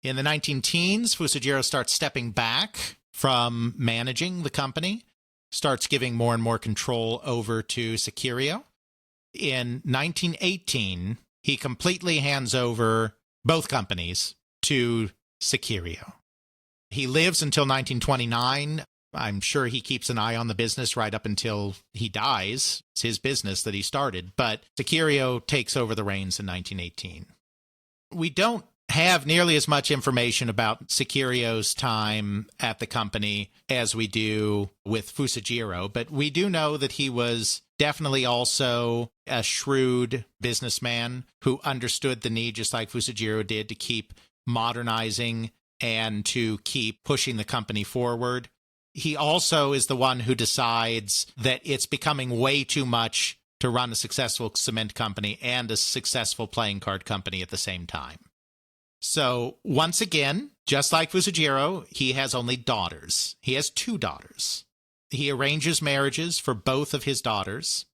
In the 19-teens, Fusajiro starts stepping back from managing the company starts giving more and more control over to Sekirio. In 1918, he completely hands over both companies to Sekirio. He lives until 1929. I'm sure he keeps an eye on the business right up until he dies. It's his business that he started, but Sekirio takes over the reins in 1918. We don't have nearly as much information about Sekirio's time at the company as we do with Fusajiro, but we do know that he was definitely also a shrewd businessman who understood the need, just like Fusajiro did, to keep modernizing and to keep pushing the company forward. He also is the one who decides that it's becoming way too much to run a successful cement company and a successful playing card company at the same time. So, once again, just like Fusajiro, he has only daughters. He has 2 daughters. He arranges marriages for both of his daughters.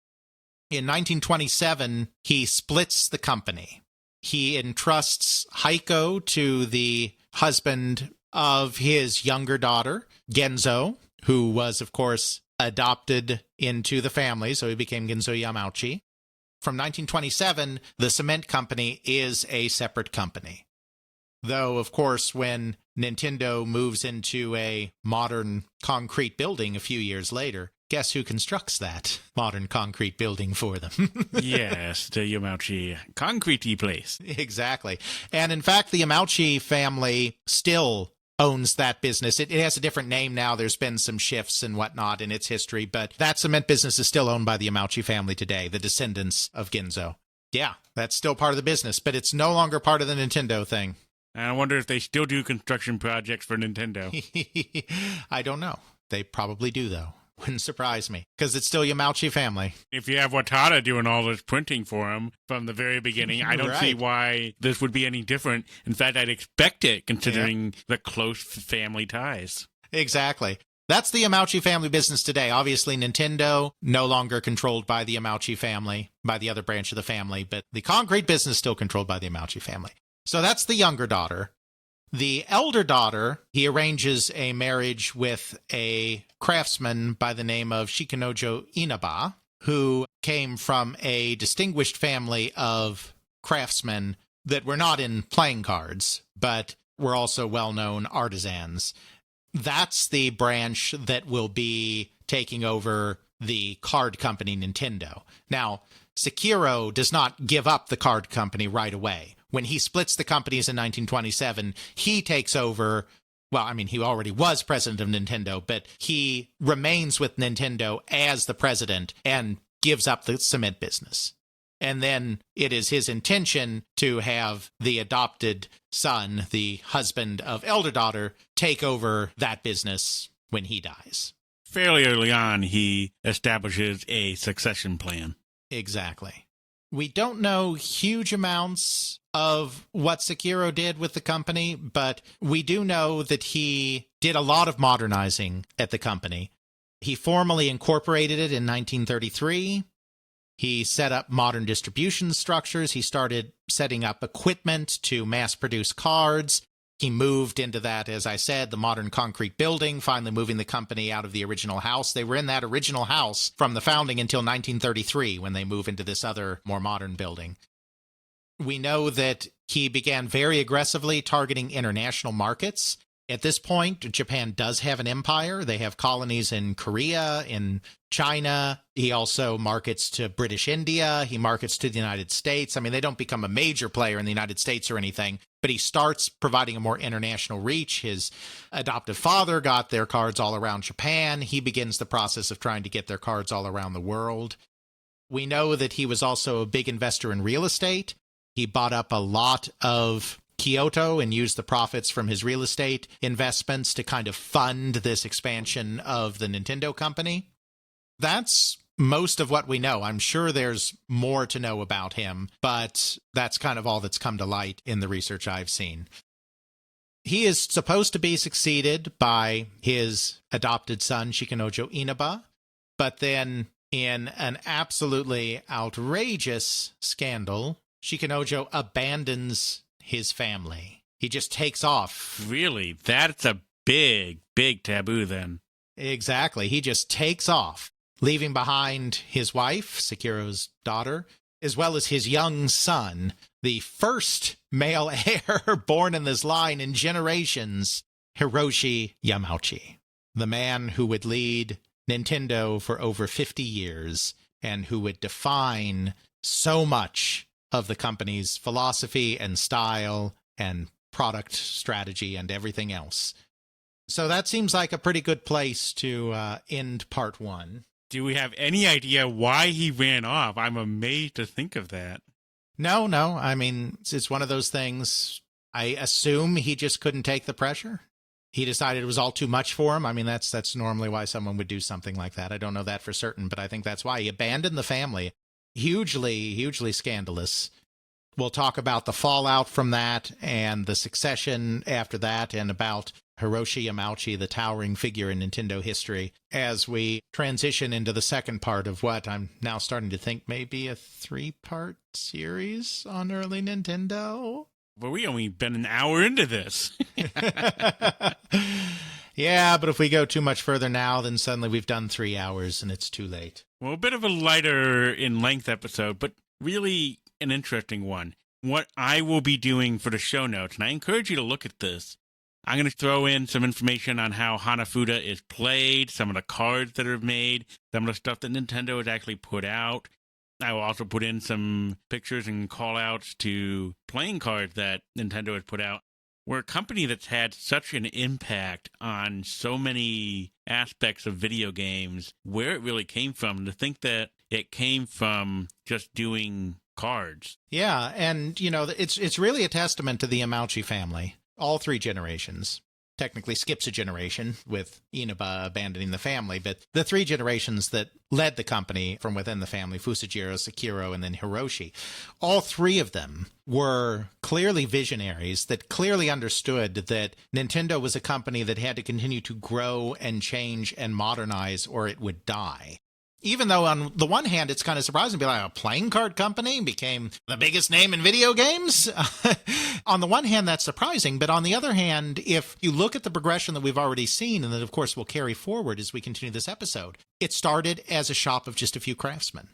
In 1927, he splits the company. He entrusts Heiko to the husband of his younger daughter, Genzo, who was, of course, adopted into the family, so he became Genzo Yamauchi. From 1927, the cement company is a separate company. Though, of course, when Nintendo moves into a modern concrete building a few years later, guess who constructs that modern concrete building for them? Yes, the Yamauchi concrete-y place. Exactly. And in fact, the Yamauchi family still owns that business. It has a different name now. There's been some shifts and whatnot in its history, but that cement business is still owned by the Yamauchi family today, the descendants of Ginzo. Yeah, that's still part of the business, but it's no longer part of the Nintendo thing. I wonder if they still do construction projects for Nintendo. I don't know. They probably do, though. Wouldn't surprise me, because it's still Yamauchi family. If you have Watada doing all this printing for him from the very beginning, I don't see why this would be any different. In fact, I'd expect it, considering the close family ties. Exactly. That's the Yamauchi family business today. Obviously, Nintendo, no longer controlled by the Yamauchi family, by the other branch of the family, but the concrete business still controlled by the Yamauchi family. So that's the younger daughter. The elder daughter, he arranges a marriage with a craftsman by the name of Shikinojo Inaba, who came from a distinguished family of craftsmen that were not in playing cards, but were also well-known artisans. That's the branch that will be taking over the card company Nintendo. Now, Sekiro does not give up the card company right away. When he splits the companies in 1927, he takes over. Well, I mean, he already was president of Nintendo, but he remains with Nintendo as the president and gives up the cement business. And then it is his intention to have the adopted son, the husband of elder daughter, take over that business when he dies. Fairly early on, he establishes a succession plan. Exactly. We don't know huge amounts of what Sekiro did with the company, but we do know that he did a lot of modernizing at the company. He formally incorporated it in 1933. He set up modern distribution structures. He started setting up equipment to mass-produce cards. He moved into that, as I said, the modern concrete building, finally moving the company out of the original house. They were in that original house from the founding until 1933, when they move into this other, more modern building. We know that he began very aggressively targeting international markets. At this point, Japan does have an empire. They have colonies in Korea, in China. He also markets to British India. He markets to the United States. I mean, they don't become a major player in the United States or anything, but he starts providing a more international reach. His adoptive father got their cards all around Japan. He begins the process of trying to get their cards all around the world. We know that he was also a big investor in real estate. He bought up a lot of Kyoto and used the profits from his real estate investments to kind of fund this expansion of the Nintendo company. That's most of what we know. I'm sure there's more to know about him, but that's kind of all that's come to light in the research I've seen. He is supposed to be succeeded by his adopted son, Shikinojo Inaba, but then in an absolutely outrageous scandal, Shikinojo abandons his family. He just takes off. Really? That's a big, big taboo then. Exactly. He just takes off, leaving behind his wife, Sekiro's daughter, as well as his young son, the first male heir born in this line in generations, Hiroshi Yamauchi, the man who would lead Nintendo for over 50 years and who would define so much of the company's philosophy and style and product strategy and everything else. So that seems like a pretty good place to end part one. Do we have any idea why he ran off? I'm amazed to think of that. No. I mean, it's one of those things. I assume he just couldn't take the pressure. He decided it was all too much for him. I mean, that's normally why someone would do something like that. I don't know that for certain, but I think that's why he abandoned the family. Hugely scandalous. We'll talk about the fallout from that and the succession after that and about Hiroshi Yamauchi, the towering figure in Nintendo history, as we transition into the second part of what I'm now starting to think may be a 3-part series on early Nintendo. But we only been an hour into this. Yeah, but if we go too much further now, then suddenly we've done 3 hours and it's too late. Well, a bit of a lighter in length episode, but really an interesting one. What I will be doing for the show notes, and I encourage you to look at this, I'm going to throw in some information on how Hanafuda is played, some of the cards that are made, some of the stuff that Nintendo has actually put out. I will also put in some pictures and call-outs to playing cards that Nintendo has put out. We're a company that's had such an impact on so many aspects of video games, where it really came from, to think that it came from just doing cards. Yeah, and, you know, it's really a testament to the Yamauchi family. All 3 generations. Technically skips a generation with Inaba abandoning the family, but the 3 generations that led the company from within the family, Fusajiro, Sekiro, and then Hiroshi, all 3 of them were clearly visionaries that clearly understood that Nintendo was a company that had to continue to grow and change and modernize or it would die. Even though on the one hand, it's kind of surprising to be like a playing card company became the biggest name in video games. On the one hand, that's surprising. But on the other hand, if you look at the progression that we've already seen, and that, of course, will carry forward as we continue this episode, it started as a shop of just a few craftsmen.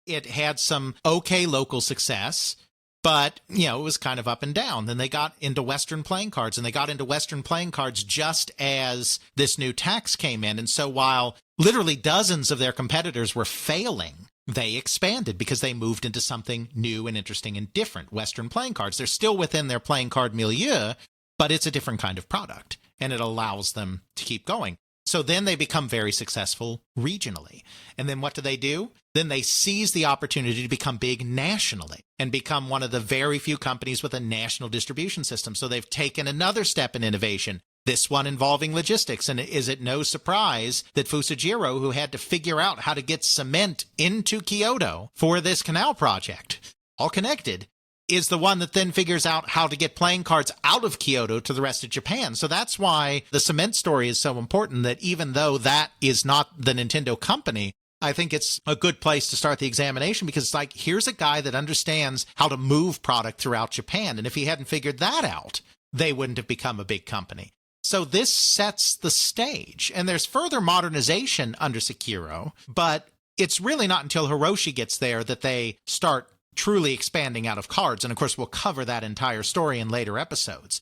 It had some okay local success, but, you know, it was kind of up and down. Then they got into Western playing cards, and they got into Western playing cards just as this new tax came in. And so while literally dozens of their competitors were failing, they expanded because they moved into something new and interesting and different. Western playing cards, they're still within their playing card milieu, but it's a different kind of product, and it allows them to keep going. So then they become very successful regionally. And then what do? Then they seize the opportunity to become big nationally and become one of the very few companies with a national distribution system. So they've taken another step in innovation, this one involving logistics. And is it no surprise that Fusajiro, who had to figure out how to get cement into Kyoto for this canal project, all connected, is the one that then figures out how to get playing cards out of Kyoto to the rest of Japan. So that's why the cement story is so important, that even though that is not the Nintendo company, I think it's a good place to start the examination, because it's like, here's a guy that understands how to move product throughout Japan. And if he hadn't figured that out, they wouldn't have become a big company. So this sets the stage. And there's further modernization under Sekiro, but it's really not until Hiroshi gets there that they start truly expanding out of cards. And of course, we'll cover that entire story in later episodes.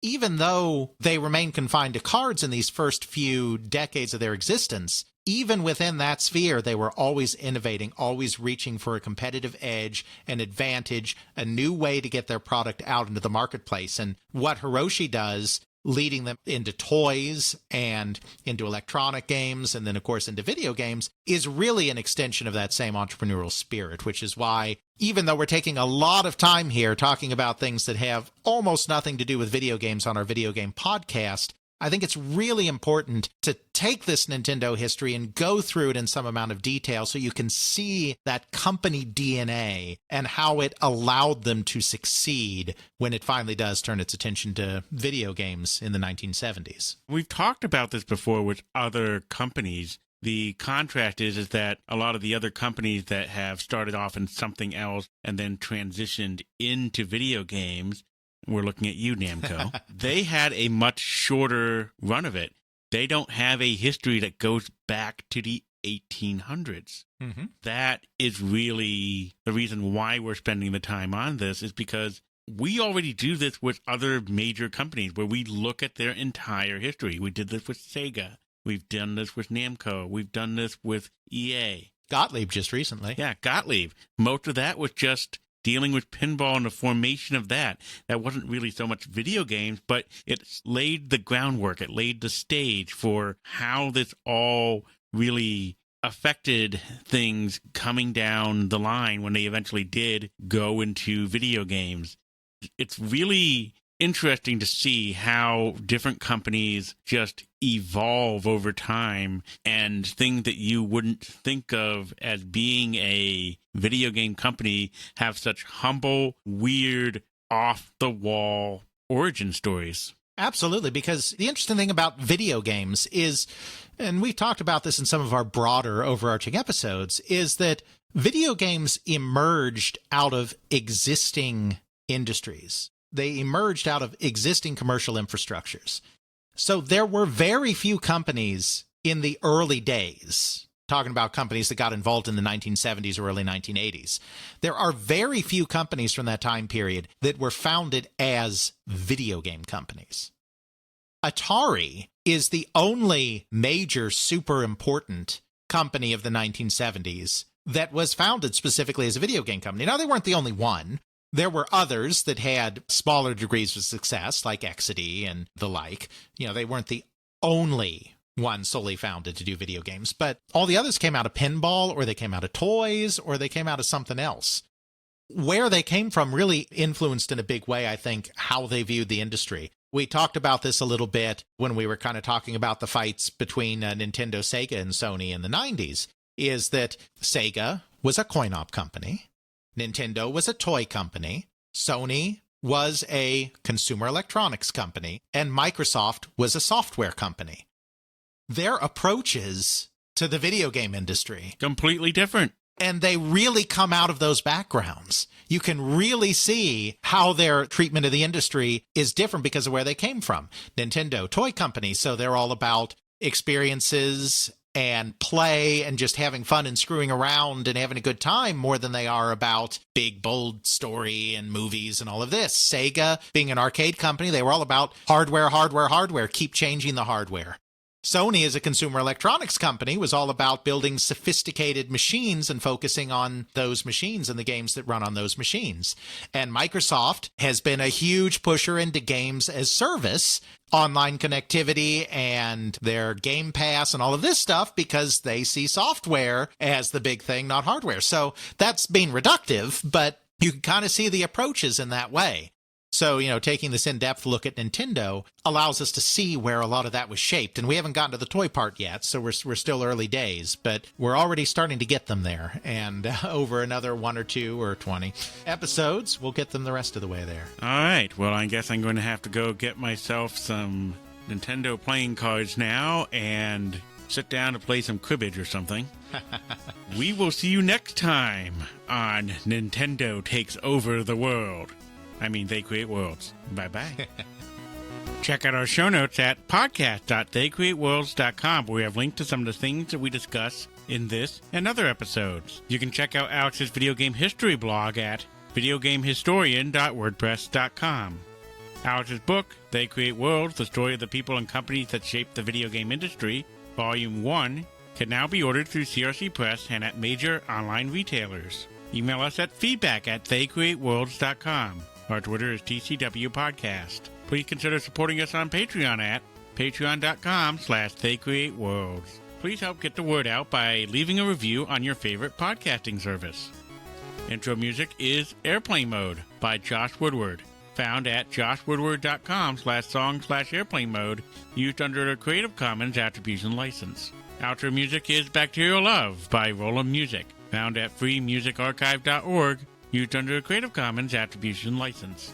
Even though they remain confined to cards in these first few decades of their existence, even within that sphere, they were always innovating, always reaching for a competitive edge, an advantage, a new way to get their product out into the marketplace. And what Hiroshi does, leading them into toys and into electronic games, and then, of course, into video games, is really an extension of that same entrepreneurial spirit, which is why, even though we're taking a lot of time here talking about things that have almost nothing to do with video games on our video game podcast, I think it's really important to take this Nintendo history and go through it in some amount of detail so you can see that company DNA and how it allowed them to succeed when it finally does turn its attention to video games in the 1970s. We've talked about this before with other companies. The contrast is that a lot of the other companies that have started off in something else and then transitioned into video games, we're looking at you, Namco, they had a much shorter run of it. they don't have a history that goes back to the 1800s. Mm-hmm. That is really the reason why we're spending the time on this, is because we already do this with other major companies where we look at their entire history. We did this with Sega. We've done this with Namco. We've done this with EA. Gottlieb just recently. Yeah, Gottlieb. Most of that was just dealing with pinball and the formation of that. That wasn't really so much video games, but it laid the groundwork. It laid the stage for how this all really affected things coming down the line when they eventually did go into video games. It's really interesting to see how different companies just evolve over time, and things that you wouldn't think of as being a video game company have such humble, weird, off-the-wall origin stories. Absolutely, because the interesting thing about video games is, and we've talked about this in some of our broader overarching episodes, is that video games emerged out of existing industries. They emerged out of existing commercial infrastructures. So there were very few companies in the early days, talking about companies that got involved in the 1970s or early 1980s. There are very few companies from that time period that were founded as video game companies. Atari is the only major super important company of the 1970s that was founded specifically as a video game company. Now, they weren't the only one. There were others that had smaller degrees of success, like Exidy and the like. You know, they weren't the only one solely founded to do video games, but all the others came out of pinball, or they came out of toys, or they came out of something else. Where they came from really influenced in a big way, I think, how they viewed the industry. We talked about this a little bit when we were kind of talking about the fights between Nintendo, Sega, and Sony in the 90s, is that Sega was a coin-op company. Nintendo was a toy company, Sony was a consumer electronics company, and Microsoft was a software company. Their approaches to the video game industry completely different. And they really come out of those backgrounds. You can really see how their treatment of the industry is different because of where they came from. Nintendo, toy company, so they're all about experiences and play and just having fun and screwing around and having a good time more than they are about big, bold story and movies and all of this. Sega, being an arcade company, they were all about hardware, keep changing the hardware. Sony, as a consumer electronics company, was all about building sophisticated machines and focusing on those machines and the games that run on those machines. And Microsoft has been a huge pusher into games as service, online connectivity, and their Game Pass and all of this stuff, because they see software as the big thing, not hardware. So that's being reductive, but you can kind of see the approaches in that way. So, you know, taking this in-depth look at Nintendo allows us to see where a lot of that was shaped. And we haven't gotten to the toy part yet, so we're still early days, but we're already starting to get them there. And over another 1 or 2 or 20 episodes, we'll get them the rest of the way there. All right. Well, I guess I'm going to have to go get myself some Nintendo playing cards now and sit down to play some cribbage or something. We will see you next time on Nintendo Takes Over the World. I mean, they create worlds. Bye-bye. Check out our show notes at podcast.theycreateworlds.com, where we have links to some of the things that we discuss in this and other episodes. You can check out Alex's video game history blog at videogamehistorian.wordpress.com. Alex's book, They Create Worlds, the story of the people and companies that shaped the video game industry, Volume 1, can now be ordered through CRC Press and at major online retailers. Email us at feedback@theycreateworlds.com. Our Twitter is TCW Podcast. Please consider supporting us on Patreon at patreon.com/theycreateworlds. Please help get the word out by leaving a review on your favorite podcasting service. Intro music is Airplane Mode by Josh Woodward, found at joshwoodward.com/song/airplane mode, used under a Creative Commons Attribution License. Outro music is Bacterial Love by Roland Music, found at freemusicarchive.org, used under a Creative Commons Attribution License.